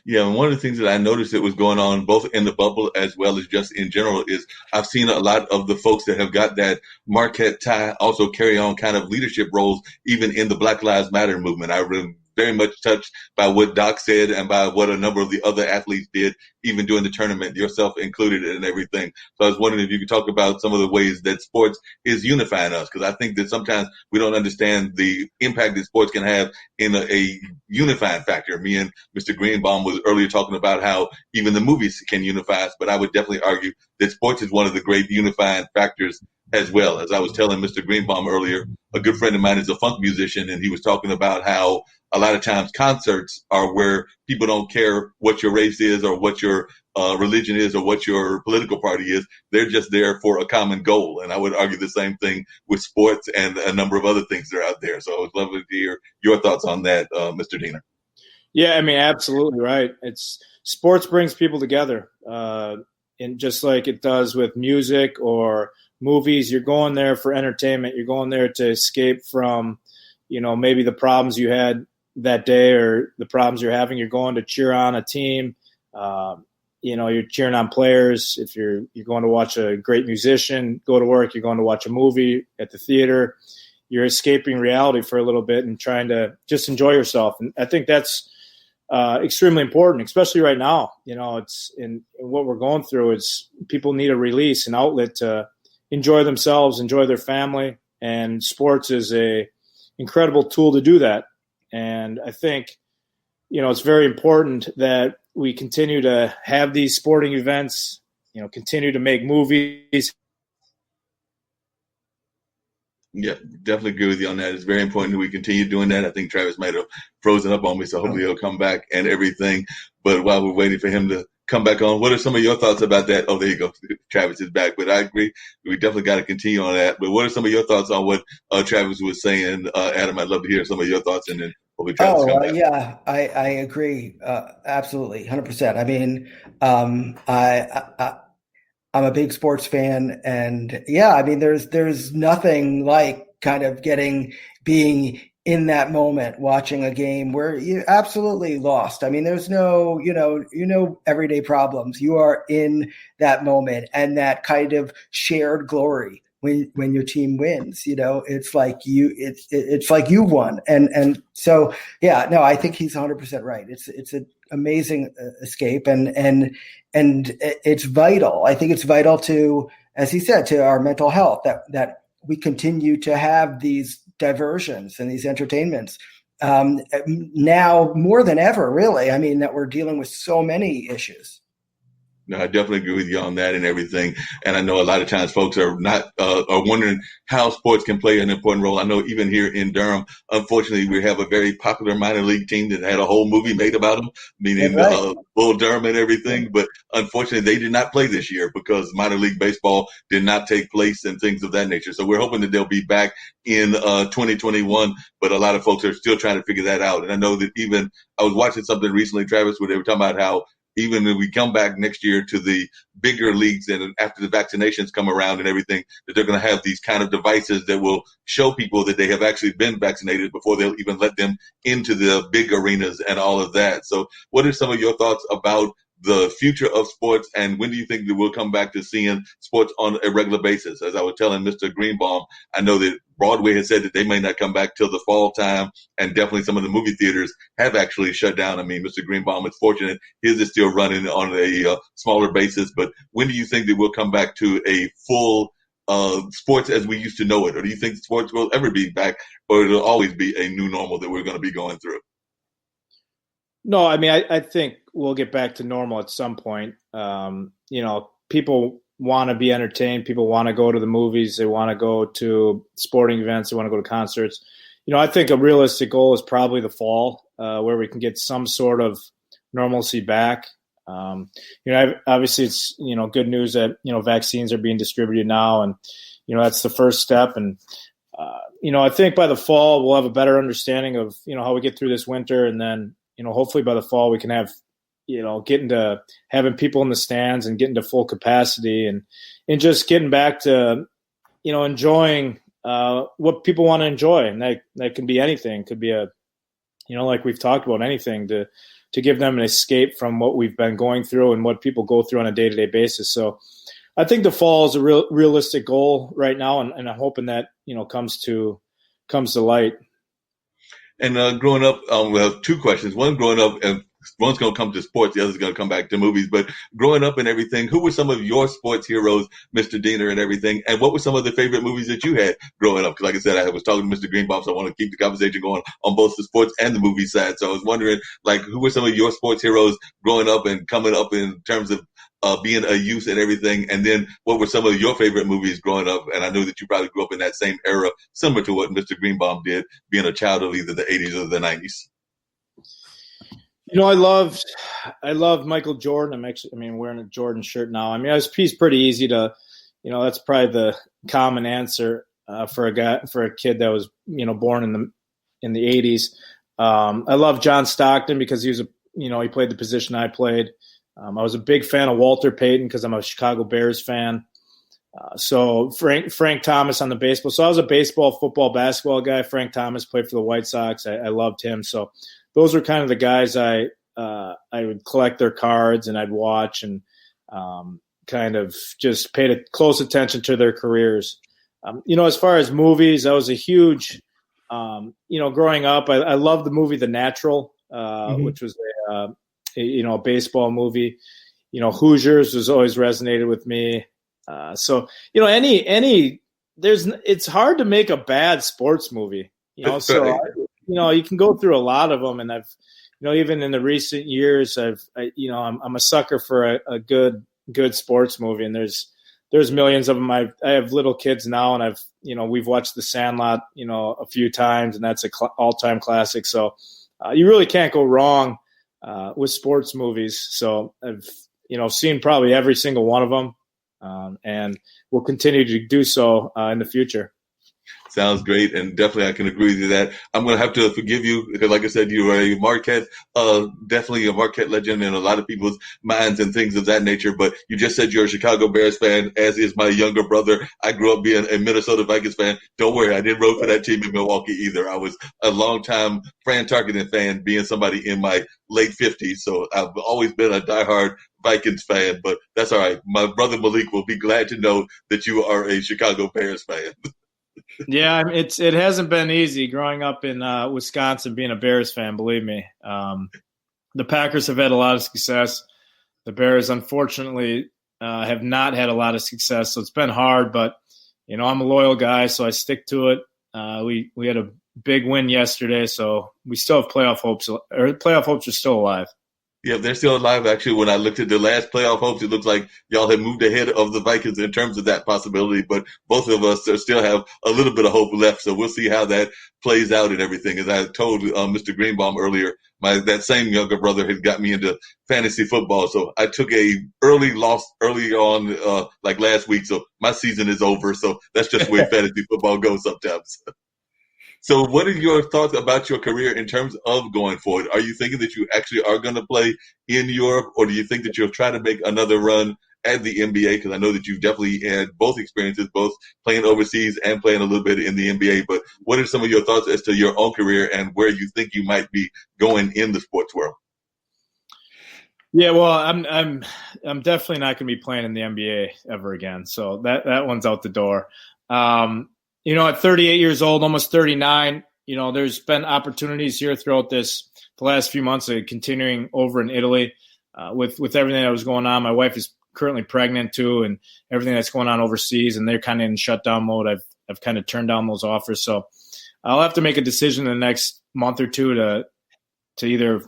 Yeah, and one of the things that I noticed that was going on both in the bubble as well as just in general is I've seen a lot of the folks that have got that Marquette tie also carry on kind of leadership roles, even in the Black Lives Matter movement. I really very much touched by what Doc said and by what a number of the other athletes did, even during the tournament, yourself included and everything. So I was wondering if you could talk about some of the ways that sports is unifying us, because I think that sometimes we don't understand the impact that sports can have in a unifying factor. Me and Mr. Greenbaum was earlier talking about how even the movies can unify us, but I would definitely argue that sports is one of the great unifying factors as well. As I was telling Mr. Greenbaum earlier, a good friend of mine is a funk musician, and he was talking about how a lot of times concerts are where people don't care what your race is or what your religion is or what your political party is. They're just there for a common goal. And I would argue the same thing with sports and a number of other things that are out there. So I would love to hear your thoughts on that, Mr. Diener. Yeah, absolutely right. Sports brings people together. And just like it does with music or movies, you're going there for entertainment. You're going there to escape from, maybe the problems you had that day or the problems you're having. You're going to cheer on a team. You're cheering on players. If you're going to watch a great musician, go to work, you're going to watch a movie at the theater. You're escaping reality for a little bit and trying to just enjoy yourself. And I think that's extremely important, especially right now. It's in what we're going through. It's people need a release, an outlet to enjoy themselves, enjoy their family, and sports is a incredible tool to do that. And I think, it's very important that we continue to have these sporting events, continue to make movies. Yeah, definitely agree with you on that. It's very important that we continue doing that. I think Travis might have frozen up on me, so hopefully he'll come back and everything. But while we're waiting for him to come back on, what are some of your thoughts about that? Oh, there you go. Travis is back. But I agree. We definitely got to continue on that. But what are some of your thoughts on what Travis was saying? Adam, I'd love to hear some of your thoughts, and then hopefully Travis come back. Yeah, I agree. Absolutely. 100%. I'm a big sports fan, and there's nothing like kind of being in that moment, watching a game where you're absolutely lost. There's no, everyday problems. You are in that moment and that kind of shared glory when your team wins. It's like it's like you won. And so, yeah, no, I think he's 100% right. It's an amazing escape, and it's vital. I think it's vital to, as he said, to our mental health that we continue to have these diversions and these entertainments now more than ever, really. That we're dealing with so many issues. No, I definitely agree with you on that and everything. And I know a lot of times folks are not are wondering how sports can play an important role. I know even here in Durham, unfortunately, we have a very popular minor league team that had a whole movie made about them, meaning Bull Durham and everything. But unfortunately, they did not play this year because minor league baseball did not take place and things of that nature. So we're hoping that they'll be back in 2021. But a lot of folks are still trying to figure that out. And I know that even I was watching something recently, Travis, where they were talking about how even when we come back next year to the bigger leagues and after the vaccinations come around and everything, that they're going to have these kind of devices that will show people that they have actually been vaccinated before they'll even let them into the big arenas and all of that. So what are some of your thoughts about the future of sports, and when do you think that we'll come back to seeing sports on a regular basis? As I was telling Mr. Greenbaum, I know that Broadway has said that they may not come back till the fall time, and definitely some of the movie theaters have actually shut down. Mr. Greenbaum is fortunate. His is still running on a smaller basis, but when do you think that we'll come back to a full sports as we used to know it, or do you think sports will ever be back, or it'll always be a new normal that we're going to be going through? No, I mean, I think we'll get back to normal at some point. People want to be entertained. People want to go to the movies. They want to go to sporting events. They want to go to concerts. I think a realistic goal is probably the fall, where we can get some sort of normalcy back. Obviously it's, good news that, vaccines are being distributed now, and, that's the first step. And, I think by the fall we'll have a better understanding of, how we get through this winter. And then, hopefully by the fall we can have, get into having people in the stands and getting to full capacity and just getting back to, enjoying what people want to enjoy. And that can be anything. It could be like we've talked about, anything to give them an escape from what we've been going through and what people go through on a day-to-day basis. So I think the fall is a realistic goal right now. And I'm hoping that, comes to light. And growing up, we have two questions. One, growing up, and one's going to come to sports, the other's going to come back to movies. But growing up and everything, who were some of your sports heroes, Mr. Diener and everything? And what were some of the favorite movies that you had growing up? Because like I said, I was talking to Mr. Greenbaum, so I want to keep the conversation going on both the sports and the movie side. So I was wondering, who were some of your sports heroes growing up and coming up in terms of being a youth and everything? And then what were some of your favorite movies growing up? And I know that you probably grew up in that same era, similar to what Mr. Greenbaum did, being a child of either the 80s or the 90s. I loved Michael Jordan. I'm wearing a Jordan shirt now. He's pretty easy to, that's probably the common answer for a kid that was, born in the 80s. I love John Stockton because he was he played the position I played. I was a big fan of Walter Payton because I'm a Chicago Bears fan. So Frank Thomas on the baseball. So I was a baseball, football, basketball guy. Frank Thomas played for the White Sox. I loved him. So those were kind of the guys I would collect their cards and I'd watch and kind of just paid close attention to their careers. As far as movies, I was a huge, growing up, I loved the movie The Natural, which was a baseball movie. Hoosiers has always resonated with me. It's hard to make a bad sports movie, so you can go through a lot of them. And I've, even in the recent years, I'm a sucker for a good sports movie. And there's millions of them. I have little kids now, and we've watched The Sandlot, a few times, and that's all-time classic. So you really can't go wrong with sports movies. So I've, seen probably every single one of them, and will continue to do so in the future. Sounds great, and definitely I can agree with that. I'm going to have to forgive you because, like I said, you are a Marquette, definitely a Marquette legend in a lot of people's minds and things of that nature. But you just said you're a Chicago Bears fan, as is my younger brother. I grew up being a Minnesota Vikings fan. Don't worry, I didn't root for that team in Milwaukee either. I was a longtime Fran Tarkenton fan, being somebody in my late 50s. So I've always been a diehard Vikings fan, but that's all right. My brother Malik will be glad to know that you are a Chicago Bears fan. Yeah, it hasn't been easy growing up in Wisconsin being a Bears fan, believe me. The Packers have had a lot of success. The Bears, unfortunately, have not had a lot of success, so it's been hard. But, I'm a loyal guy, so I stick to it. We had a big win yesterday, so we still have playoff hopes. Playoff hopes are still alive. Yeah, they're still alive. Actually, when I looked at the last playoff hopes, it looks like y'all have moved ahead of the Vikings in terms of that possibility. But both of us still have a little bit of hope left. So we'll see how that plays out and everything. As I told Mr. Greenbaum earlier, that same younger brother had got me into fantasy football. So I took a early loss early on, like last week. So my season is over. So that's just where fantasy football goes sometimes. So what are your thoughts about your career in terms of going forward? Are you thinking that you actually are going to play in Europe, or do you think that you'll try to make another run at the NBA? Because I know that you've definitely had both experiences, both playing overseas and playing a little bit in the NBA. But what are some of your thoughts as to your own career and where you think you might be going in the sports world? Yeah, well, I'm definitely not going to be playing in the NBA ever again. So that one's out the door. At 38 years old, almost 39, there's been opportunities here throughout the last few months of continuing over in Italy with everything that was going on. My wife is currently pregnant too, and everything that's going on overseas, and they're kind of in shutdown mode. I've kind of turned down those offers, so I'll have to make a decision in the next month or two to either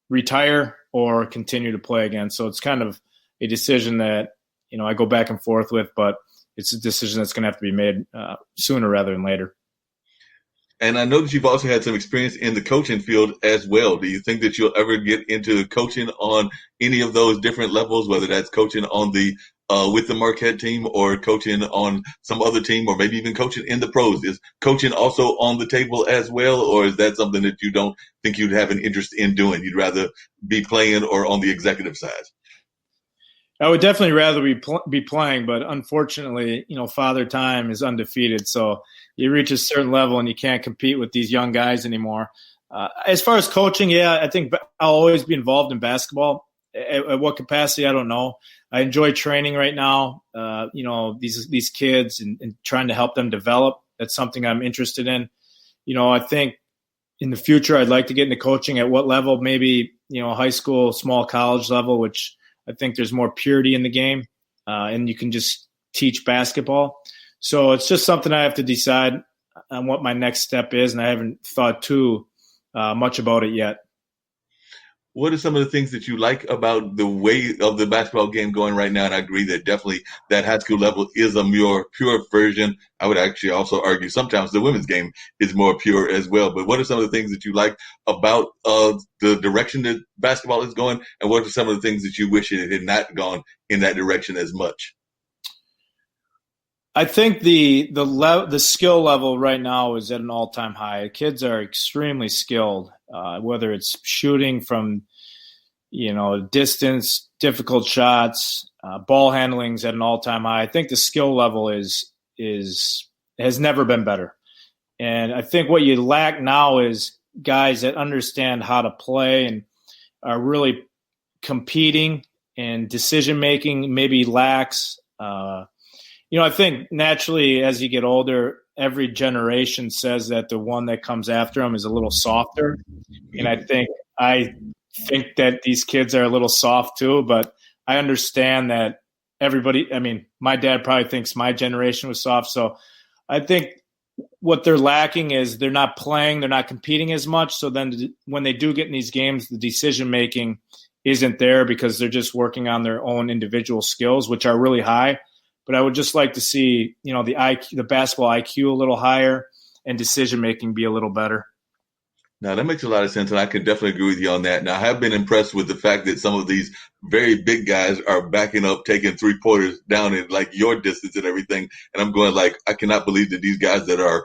retire or continue to play again. So it's kind of a decision that, I go back and forth with, but it's a decision that's going to have to be made sooner rather than later. And I know that you've also had some experience in the coaching field as well. Do you think that you'll ever get into coaching on any of those different levels, whether that's coaching on the with the Marquette team or coaching on some other team, or maybe even coaching in the pros? Is coaching also on the table as well, or is that something that you don't think you'd have an interest in doing? You'd rather be playing or on the executive side? I would definitely rather be playing, but unfortunately, Father Time is undefeated. So you reach a certain level and you can't compete with these young guys anymore. As far as coaching, I think I'll always be involved in basketball. At what capacity, I don't know. I enjoy training right now. These kids and trying to help them develop. That's something I'm interested in. I think in the future I'd like to get into coaching. At what level? Maybe high school, small college level, which I think there's more purity in the game, and you can just teach basketball. So it's just something I have to decide on what my next step is, and I haven't thought too much about it yet. What are some of the things that you like about the way of the basketball game going right now? And I agree that definitely that high school level is a more pure version. I would actually also argue sometimes the women's game is more pure as well. But what are some of the things that you like about the direction that basketball is going? And what are some of the things that you wish it had not gone in that direction as much? I think the skill level right now is at an all-time high. Kids are extremely skilled, whether it's shooting from distance, difficult shots, ball handling's at an all-time high. I think the skill level has never been better. And I think what you lack now is guys that understand how to play and are really competing, and decision-making maybe lacks. I think naturally as you get older, every generation says that the one that comes after them is a little softer. And I think that these kids are a little soft too, but I understand that my dad probably thinks my generation was soft. So I think what they're lacking is they're not playing, they're not competing as much. So then when they do get in these games, the decision-making isn't there because they're just working on their own individual skills, which are really high. But I would just like to see, the basketball IQ a little higher and decision-making be a little better. Now, that makes a lot of sense, and I can definitely agree with you on that. Now, I have been impressed with the fact that some of these very big guys are backing up, taking three-pointers down in, like, your distance and everything. And I'm going, I cannot believe that these guys that are,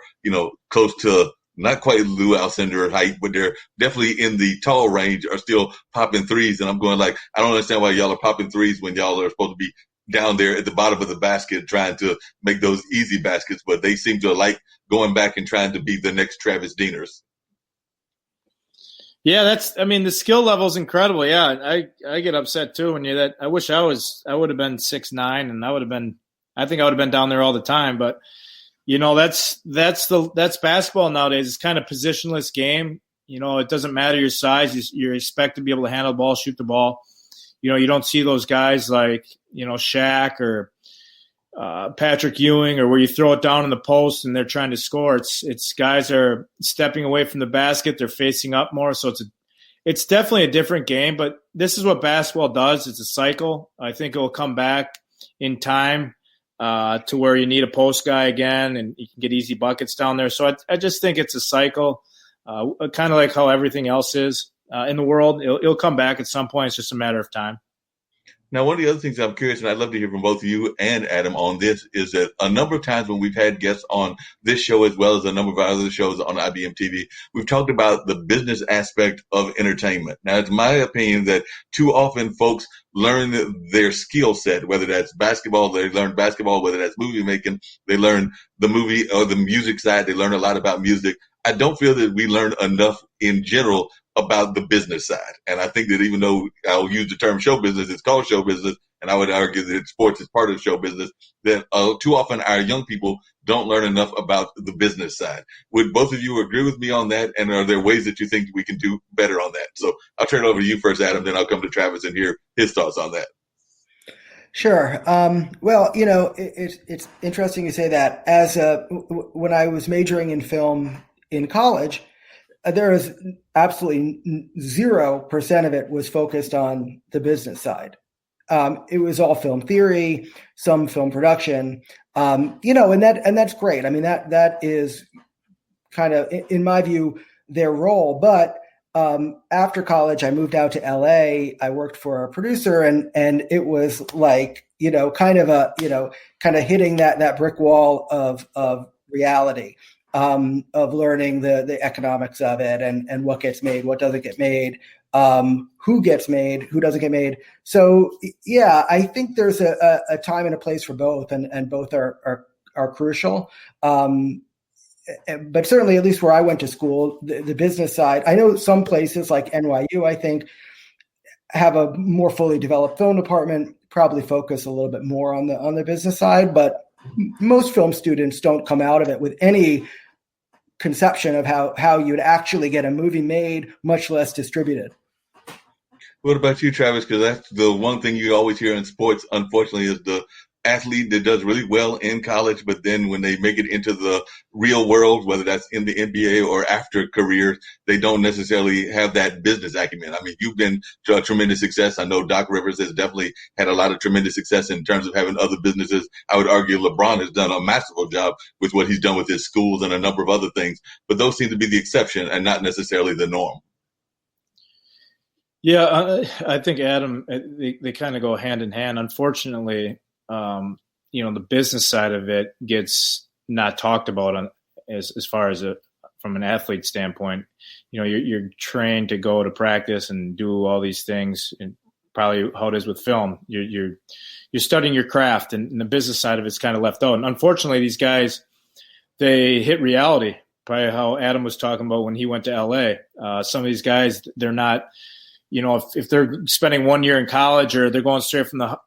close to not quite Lou Alcindor height, but they're definitely in the tall range, are still popping threes. And I'm going, I don't understand why y'all are popping threes when y'all are supposed to be down there at the bottom of the basket trying to make those easy baskets, but they seem to like going back and trying to be the next Travis Dieners. Yeah, the skill level is incredible. Yeah, I get upset too when you're that. I wish I would have been 6'9", and I think I would have been down there all the time. But that's basketball nowadays. It's kind of positionless game. It doesn't matter your size. You expect to be able to handle the ball, shoot the ball. You don't see those guys like, Shaq or Patrick Ewing, or where you throw it down in the post and they're trying to score. It's guys are stepping away from the basket. They're facing up more. So it's definitely a different game, but this is what basketball does. It's a cycle. I think it will come back in time to where you need a post guy again and you can get easy buckets down there. So I just think it's a cycle, kind of like how everything else is in the world. It'll come back at some point. It's just a matter of time. Now, one of the other things I'm curious, and I'd love to hear from both of you and Adam on this, is that a number of times when we've had guests on this show, as well as a number of our other shows on IBM TV, we've talked about the business aspect of entertainment. Now, it's my opinion that too often folks learn their skill set, whether that's basketball, they learn basketball, whether that's movie making, they learn the movie or the music side, they learn a lot about music. I don't feel that we learn enough in general about the business side. And I think that even though I'll use the term show business, it's called show business, and I would argue that sports is part of show business, that too often our young people don't learn enough about the business side. Would both of you agree with me on that? And are there ways that you think we can do better on that? So I'll turn it over to you first, Adam, then I'll come to Travis and hear his thoughts on that. Sure. Well, it's interesting you say that. When I was majoring in film in college, there was absolutely 0% of it was focused on the business side. It was all film theory, some film production, and that's great. I mean, that is kind of, in my view, their role. But after college, I moved out to LA. I worked for a producer, and it was like, kind of hitting that brick wall of reality, of learning the economics of it, and what gets made, what doesn't get made, who gets made, who doesn't get made. So yeah, I think there's a time and a place for both, and both are crucial. But certainly, at least where I went to school, the business side, I know some places like NYU, I think, have a more fully developed film department, probably focus a little bit more on the business side. But most film students don't come out of it with any conception of how you'd actually get a movie made, much less distributed. What about you, Travis? Because that's the one thing you always hear in sports, unfortunately, is the athlete that does really well in college, but then when they make it into the real world, whether that's in the NBA or after careers, they don't necessarily have that business acumen. I mean, you've been to a tremendous success. I know Doc Rivers has definitely had a lot of tremendous success in terms of having other businesses. I would argue LeBron has done a masterful job with what he's done with his schools and a number of other things, but those seem to be the exception and not necessarily the norm. Yeah, I think, Adam, they kind of go hand in hand. Unfortunately, the business side of it gets not talked about as far as from an athlete standpoint. You're trained to go to practice and do all these things, and probably how it is with film. You're studying your craft, and the business side of it's kind of left out. And unfortunately, these guys, they hit reality. Probably how Adam was talking about when he went to LA. Some of these guys, they're not. If they're spending 1 year in college or they're going straight from the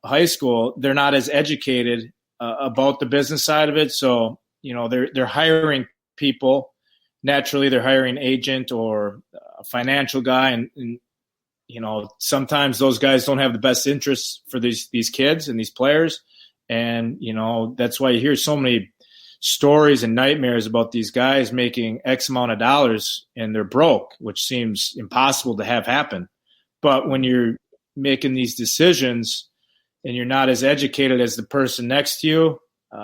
high school, they're not as educated about the business side of it. So, they're hiring people. Naturally, they're hiring an agent or a financial guy. And sometimes those guys don't have the best interests for these kids and these players. And, that's why you hear so many stories and nightmares about these guys making X amount of dollars and they're broke, which seems impossible to have happen. But when you're making these decisions and you're not as educated as the person next to you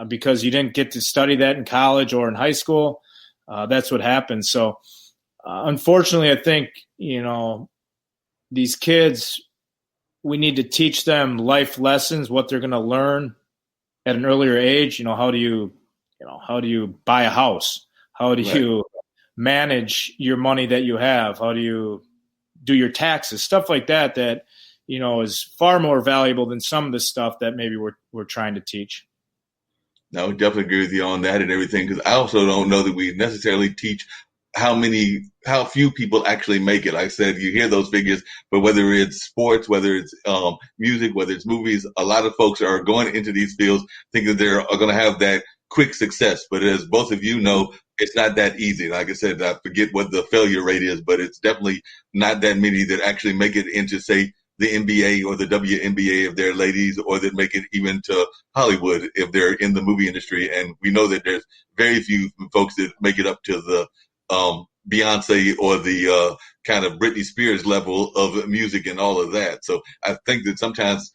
because you didn't get to study that in college or in high school, that's what happens. So unfortunately, I think, these kids, we need to teach them life lessons, what they're going to learn at an earlier age. How do you buy a house? How do you manage your money that you have? How do you do your taxes? Stuff like that is far more valuable than some of the stuff that maybe we're trying to teach. No, I would definitely agree with you on that and everything, because I also don't know that we necessarily teach how few people actually make it. Like I said, you hear those figures, but whether it's sports, whether it's music, whether it's movies, a lot of folks are going into these fields thinking they're going to have that quick success. But as both of you know, it's not that easy. Like I said, I forget what the failure rate is, but it's definitely not that many that actually make it into, say, the NBA or the WNBA if they're ladies, or that make it even to Hollywood if they're in the movie industry. And we know that there's very few folks that make it up to the Beyonce or the kind of Britney Spears level of music and all of that. So I think that sometimes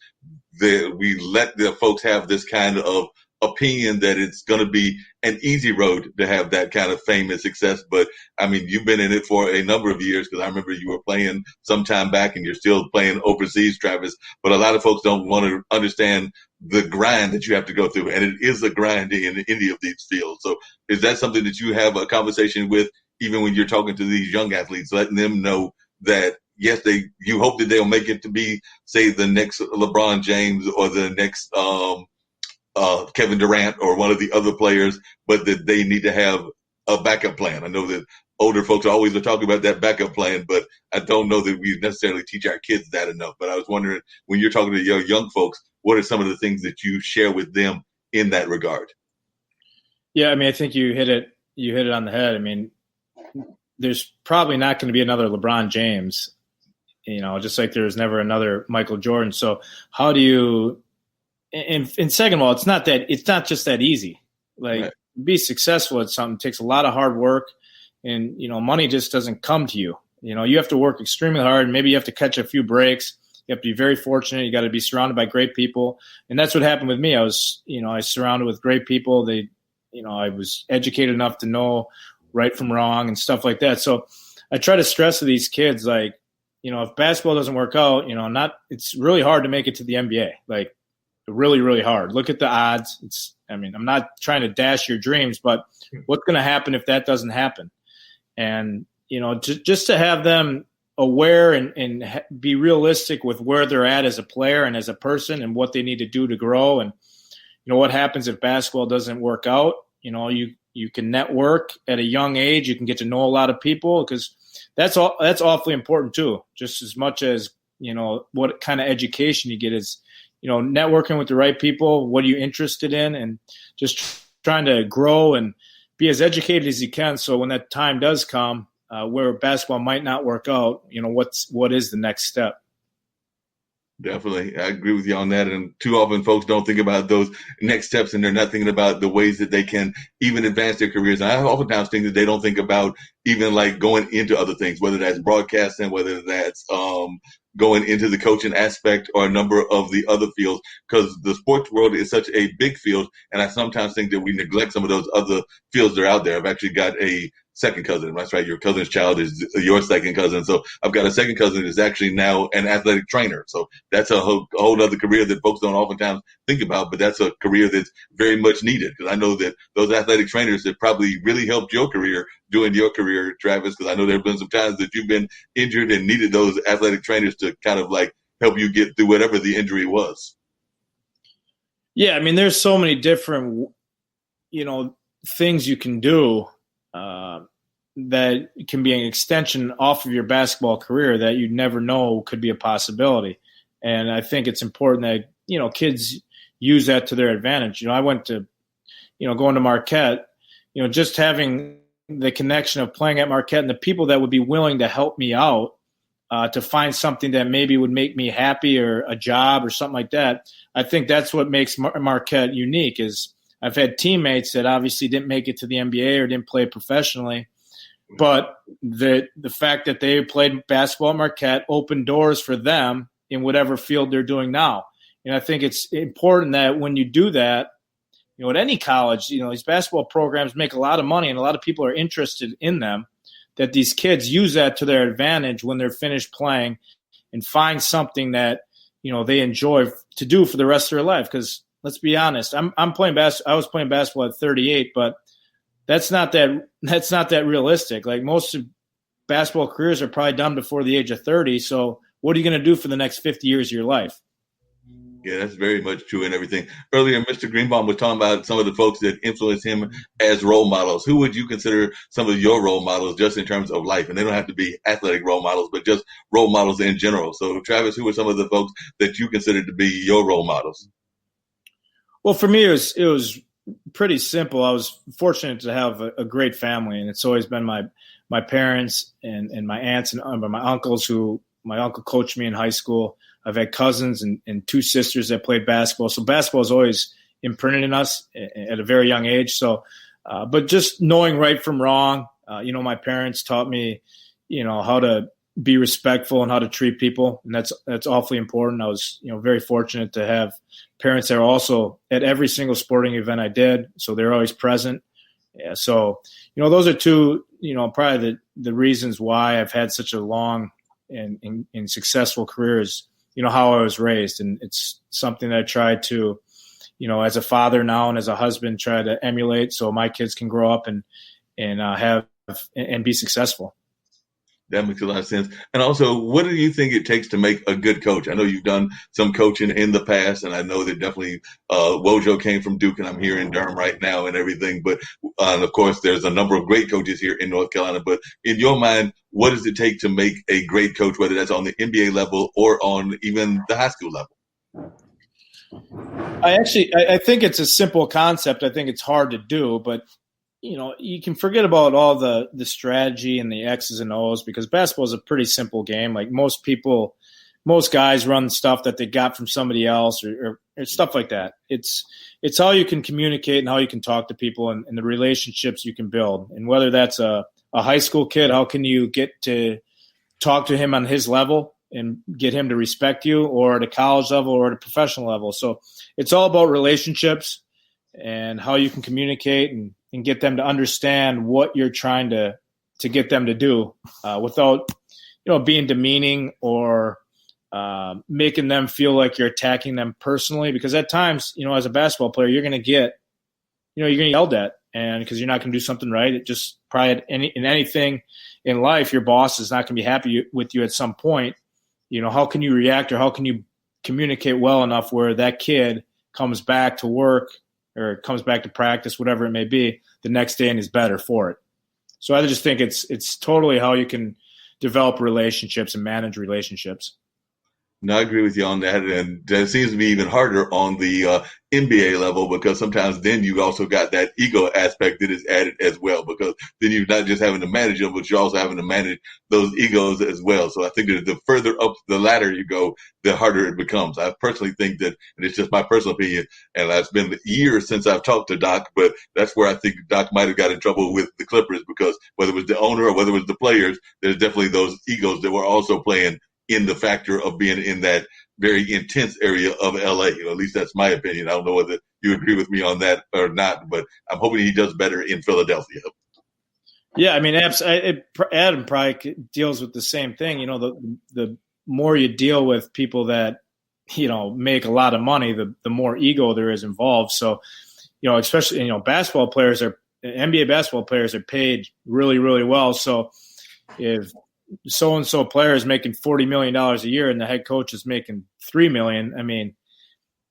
we let the folks have this kind of opinion that it's going to be an easy road to have that kind of fame and success. But I mean, you've been in it for a number of years, because I remember you were playing some time back and you're still playing overseas, Travis. But a lot of folks don't want to understand the grind that you have to go through. And it is a grind in any of these fields. So is that something that you have a conversation with, even when you're talking to these young athletes, letting them know that, yes, you hope that they'll make it to be, say, the next LeBron James or the next Kevin Durant or one of the other players, but that they need to have a backup plan? I know that older folks always are talking about that backup plan, but I don't know that we necessarily teach our kids that enough. But I was wondering, when you're talking to your young folks, what are some of the things that you share with them in that regard? Yeah, I mean, I think you hit it on the head. I mean, there's probably not going to be another LeBron James just like there's never another Michael Jordan. So how do you, and second of all, it's not just that easy. Like right. Be successful at something takes a lot of hard work, and, money just doesn't come to you. You have to work extremely hard. Maybe you have to catch a few breaks. You have to be very fortunate. You got to be surrounded by great people. And that's what happened with me. I was surrounded with great people. I was educated enough to know right from wrong and stuff like that. So I try to stress to these kids, like, if basketball doesn't work out, it's really hard to make it to the NBA. Like, really, really hard. Look at the odds. I'm not trying to dash your dreams, but what's going to happen if that doesn't happen? And, just to have them aware and be realistic with where they're at as a player and as a person and what they need to do to grow. And, what happens if basketball doesn't work out? You can network at a young age. You can get to know a lot of people, because that's awfully important too. Just as much as, what kind of education you get is, networking with the right people. What are you interested in? And just trying to grow and be as educated as you can. So when that time does come, where basketball might not work out, what is the next step? Definitely. I agree with you on that. And too often folks don't think about those next steps, and they're not thinking about the ways that they can even advance their careers. And I oftentimes think that they don't think about even like going into other things, whether that's broadcasting, whether that's going into the coaching aspect or a number of the other fields, because the sports world is such a big field. And I sometimes think that we neglect some of those other fields that are out there. I've actually got a second cousin. That's right. Your cousin's child is your second cousin. So I've got a second cousin that's actually now an athletic trainer. So that's a whole other career that folks don't oftentimes think about, but that's a career that's very much needed, because I know that those athletic trainers that probably really helped your career during your career, Travis, because I know there have been some times that you've been injured and needed those athletic trainers to kind of like help you get through whatever the injury was. Yeah. There's so many different, things you can do that can be an extension off of your basketball career that you'd never know could be a possibility. And I think it's important that, kids use that to their advantage. I went to, going to Marquette, just having the connection of playing at Marquette and the people that would be willing to help me out to find something that maybe would make me happy, or a job or something like that. I think that's what makes Marquette unique. Is I've had teammates that obviously didn't make it to the NBA or didn't play professionally, but the fact that they played basketball at Marquette opened doors for them in whatever field they're doing now. And I think it's important that when you do that, at any college, these basketball programs make a lot of money and a lot of people are interested in them, that these kids use that to their advantage when they're finished playing and find something that, they enjoy to do for the rest of their life. Because let's be honest, I was playing basketball at 38, but that's not that realistic. Like, most of basketball careers are probably done before the age of 30. So what are you going to do for the next 50 years of your life? Yeah, that's very much true and everything. Earlier, Mr. Greenbaum was talking about some of the folks that influenced him as role models. Who would you consider some of your role models just in terms of life? And they don't have to be athletic role models, but just role models in general. So, Travis, who were some of the folks that you considered to be your role models? Well, for me, it was pretty simple. I was fortunate to have a great family, and it's always been my parents and my aunts and my uncles, who my uncle coached me in high school. I've had cousins and two sisters that played basketball. So basketball is always imprinted in us at a very young age. So, but just knowing right from wrong, my parents taught me, how to be respectful and how to treat people. And that's awfully important. I was, very fortunate to have parents that are also at every single sporting event I did. So they're always present. Yeah. So, those are two, probably the reasons why I've had such a long and successful career is, how I was raised. And it's something that I try to, as a father now and as a husband, try to emulate so my kids can grow up and have and be successful. That makes a lot of sense. And also, what do you think it takes to make a good coach? I know you've done some coaching in the past, and I know that definitely Wojo came from Duke, and I'm here in Durham right now and everything. But, and of course, there's a number of great coaches here in North Carolina. But in your mind, what does it take to make a great coach, whether that's on the NBA level or on even the high school level? I think it's a simple concept. I think it's hard to do, but you can forget about all the strategy and the X's and O's, because basketball is a pretty simple game. Like most guys run stuff that they got from somebody else or stuff like that. It's how you can communicate and how you can talk to people and the relationships you can build. And whether that's a high school kid, how can you get to talk to him on his level and get him to respect you, or at a college level or at a professional level. So it's all about relationships and how you can communicate and get them to understand what you're trying to get them to do without, being demeaning or making them feel like you're attacking them personally. Because at times, as a basketball player, you're going to get, you're going to yelled at, and because you're not going to do something right. It just probably in anything in life, your boss is not going to be happy with you at some point. How can you react, or how can you communicate well enough where that kid comes back to work or comes back to practice, whatever it may be, the next day and is better for it. So I just think it's totally how you can develop relationships and manage relationships. No, I agree with you on that. And that seems to be even harder on the NBA level, because sometimes then you also got that ego aspect that is added as well, because then you're not just having to manage them, but you're also having to manage those egos as well. So I think that the further up the ladder you go, the harder it becomes. I personally think that, and it's just my personal opinion, and it's been years since I've talked to Doc, but that's where I think Doc might have got in trouble with the Clippers, because whether it was the owner or whether it was the players, there's definitely those egos that were also playing in the factor of being in that very intense area of LA. At least that's my opinion. I don't know whether you agree with me on that or not, but I'm hoping he does better in Philadelphia. Yeah, I mean, Adam probably deals with the same thing. The more you deal with people that, make a lot of money, the more ego there is involved. So, especially, NBA basketball players are paid really, really well. So if so-and-so player is making $40 million a year and the head coach is making $3 million, I mean,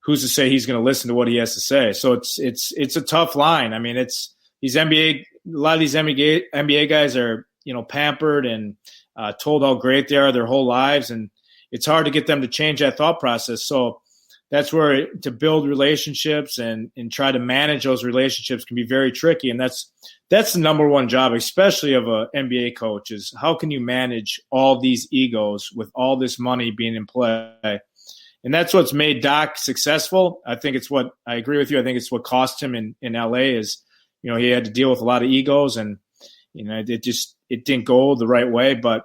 who's to say he's going to listen to what he has to say? So it's a tough line. I mean, a lot of these NBA guys are, pampered and told how great they are their whole lives. And it's hard to get them to change that thought process. So that's where to build relationships and try to manage those relationships can be very tricky. And that's the number one job, especially of an NBA coach, is how can you manage all these egos with all this money being in play? And that's what's made Doc successful. I agree with you. I think it's what cost him in LA is, he had to deal with a lot of egos, and, it didn't go the right way. But,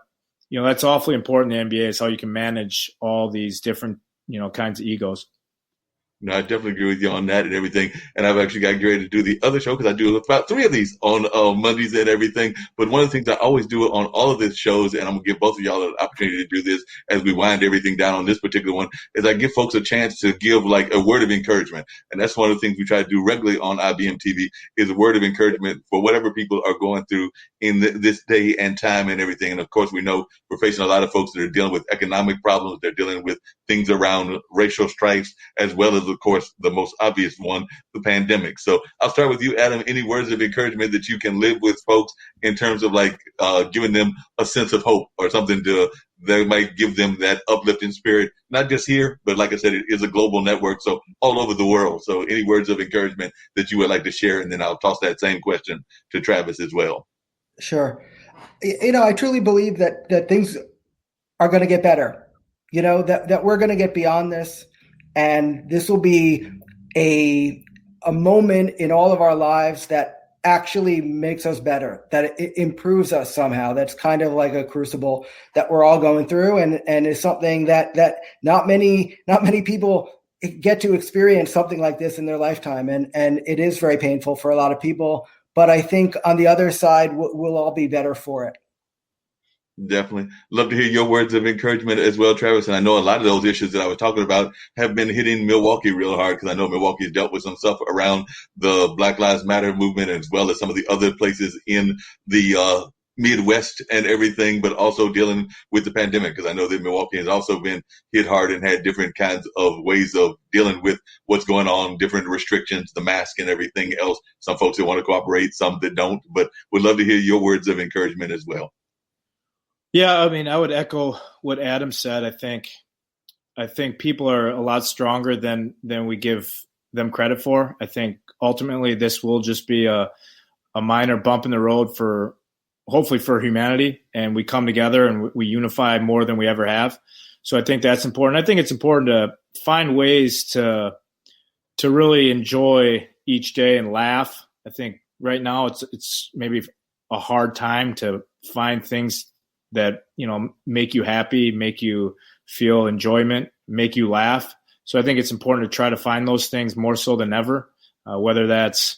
that's awfully important in the NBA, is how you can manage all these different, kinds of egos. No, I definitely agree with you on that and everything. And I've actually got ready to do the other show, because I do about 3 of these on Mondays and everything. But one of the things I always do on all of these shows, and I'm going to give both of y'all an opportunity to do this as we wind everything down on this particular one, is I give folks a chance to give like a word of encouragement. And that's one of the things we try to do regularly on IBM TV, is a word of encouragement for whatever people are going through in this day and time and everything. And of course, we know we're facing a lot of folks that are dealing with economic problems. They're dealing with things around racial strifes, as well as, of course, the most obvious one, the pandemic. So I'll start with you, Adam. Any words of encouragement that you can live with folks in terms of like giving them a sense of hope, or something that might give them that uplifting spirit, not just here, but like I said, it is a global network, so all over the world. So any words of encouragement that you would like to share, and then I'll toss that same question to Travis as well. Sure. I truly believe that things are going to get better, that we're going to get beyond this. And this will be a moment in all of our lives that actually makes us better, that it improves us somehow. That's kind of like a crucible that we're all going through, and is something that not many people get to experience something like this in their lifetime. And it is very painful for a lot of people. But I think on the other side, we'll all be better for it. Definitely. Love to hear your words of encouragement as well, Travis. And I know a lot of those issues that I was talking about have been hitting Milwaukee real hard, because I know Milwaukee has dealt with some stuff around the Black Lives Matter movement, as well as some of the other places in the Midwest and everything, but also dealing with the pandemic, because I know that Milwaukee has also been hit hard and had different kinds of ways of dealing with what's going on, different restrictions, the mask and everything else. Some folks that want to cooperate, some that don't, but would love to hear your words of encouragement as well. Yeah, I mean, I would echo what Adam said. I think people are a lot stronger than we give them credit for. I think ultimately this will just be a a minor bump in the road for hopefully for humanity, and we come together and we unify more than we ever have. So I think that's important. I think it's important to find ways to really enjoy each day and laugh. I think right now it's maybe a hard time to find things that, make you happy, make you feel enjoyment, make you laugh. So I think it's important to try to find those things more so than ever, whether that's,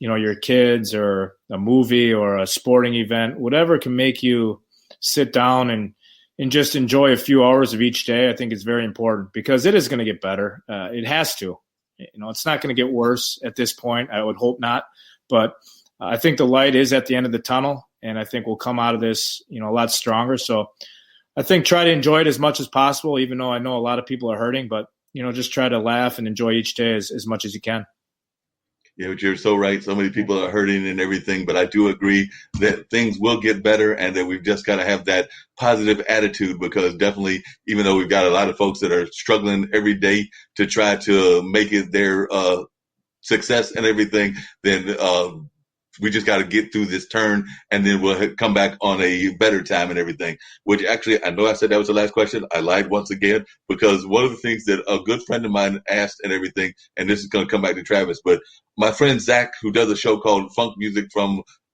your kids or a movie or a sporting event, whatever can make you sit down and just enjoy a few hours of each day. I think it's very important because it is going to get better. It has to. It's not going to get worse at this point. I would hope not. But I think the light is at the end of the tunnel, and I think we'll come out of this, a lot stronger. So I think try to enjoy it as much as possible, even though I know a lot of people are hurting. But, just try to laugh and enjoy each day as much as you can. Yeah, but you're so right. So many people are hurting and everything, but I do agree that things will get better and that we've just got to have that positive attitude because definitely, even though we've got a lot of folks that are struggling every day to try to make it their success and everything, then we just got to get through this turn and then we'll come back on a better time and everything, which actually, I know I said that was the last question. I lied once again because one of the things that a good friend of mine asked and everything, and this is going to come back to Travis, but my friend Zach, who does a show called Funk Music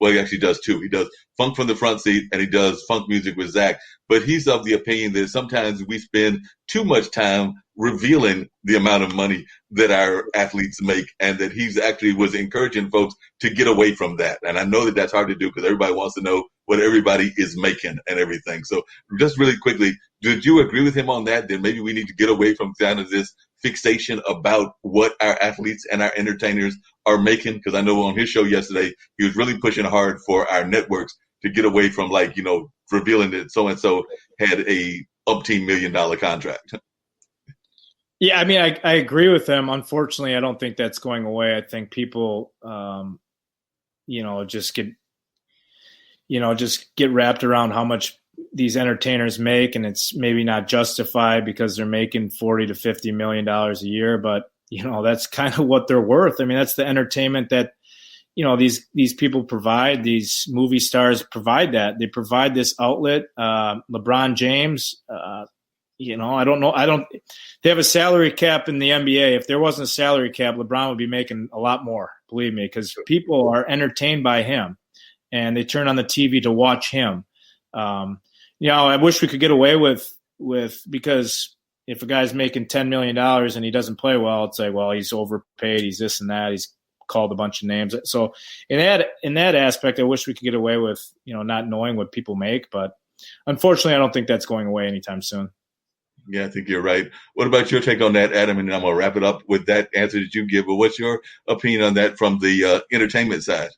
he actually does two. He does Funk from the Front Seat and he does Funk Music with Zach. But he's of the opinion that sometimes we spend too much time revealing the amount of money that our athletes make and that he's actually was encouraging folks to get away from that. And I know that that's hard to do because everybody wants to know what everybody is making and everything. So just really quickly, did you agree with him on that? Then maybe we need to get away from kind of this fixation about what our athletes and our entertainers are making. Because I know on his show yesterday, he was really pushing hard for our networks to get away from revealing that so-and-so had a $10 million contract. Yeah, I mean, I agree with him. Unfortunately, I don't think that's going away. I think people, just get wrapped around how much these entertainers make, and it's maybe not justified because they're making $40 to $50 million a year, but that's kind of what they're worth. I mean, that's the entertainment that these people provide. These movie stars provide that. They provide this outlet. LeBron James. I don't know. They have a salary cap in the NBA. If there wasn't a salary cap, LeBron would be making a lot more, believe me, because people are entertained by him and they turn on the TV to watch him. I wish we could get away with because if a guy's making $10 million and he doesn't play well, it's like, well, he's overpaid. He's this and that. He's called a bunch of names. So in that aspect, I wish we could get away with, not knowing what people make, but unfortunately, I don't think that's going away anytime soon. Yeah, I think you're right. What about your take on that, Adam? And I'm going to wrap it up with that answer that you give. But what's your opinion on that from the entertainment side?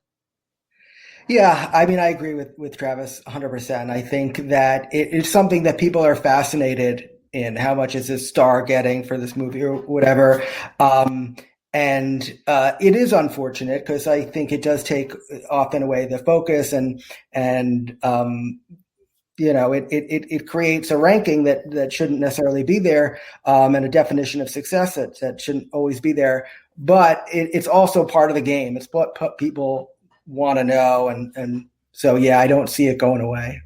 Yeah, I mean, I agree with Travis 100%. I think that it's something that people are fascinated in. How much is this star getting for this movie or whatever? And it is unfortunate because I think it does take often away the focus and it creates a ranking that shouldn't necessarily be there, and a definition of success that shouldn't always be there. But it's also part of the game. It's what people want to know. And so, yeah, I don't see it going away.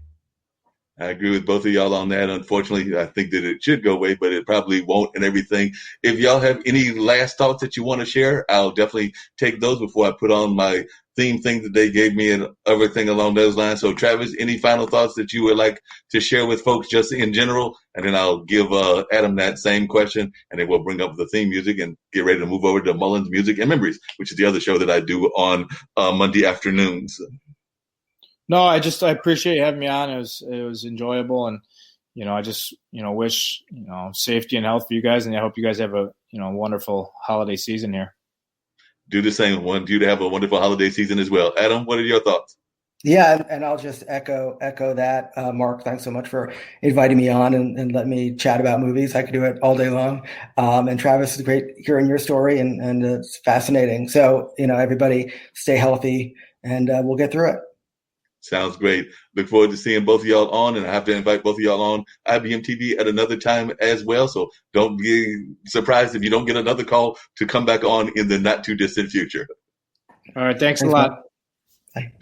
I agree with both of y'all on that. Unfortunately, I think that it should go away, but it probably won't and everything. If y'all have any last thoughts that you want to share, I'll definitely take those before I put on my theme thing that they gave me and everything along those lines. So, Travis, any final thoughts that you would like to share with folks just in general? And then I'll give Adam that same question, and then we'll bring up the theme music and get ready to move over to Mullins Music and Memories, which is the other show that I do on Monday afternoons. No, I appreciate you having me on. It was enjoyable, and I just wish safety and health for you guys, and I hope you guys have a wonderful holiday season here. Do the same. I want you to have a wonderful holiday season as well. Adam, what are your thoughts? Yeah, and I'll just echo that. Mark, thanks so much for inviting me on and letting me chat about movies. I could do it all day long. And Travis, it's great hearing your story, and it's fascinating. So everybody stay healthy, and we'll get through it. Sounds great. Look forward to seeing both of y'all on, and I have to invite both of y'all on IBM TV at another time as well. So don't be surprised if you don't get another call to come back on in the not too distant future. All right. Thanks a lot. Bye.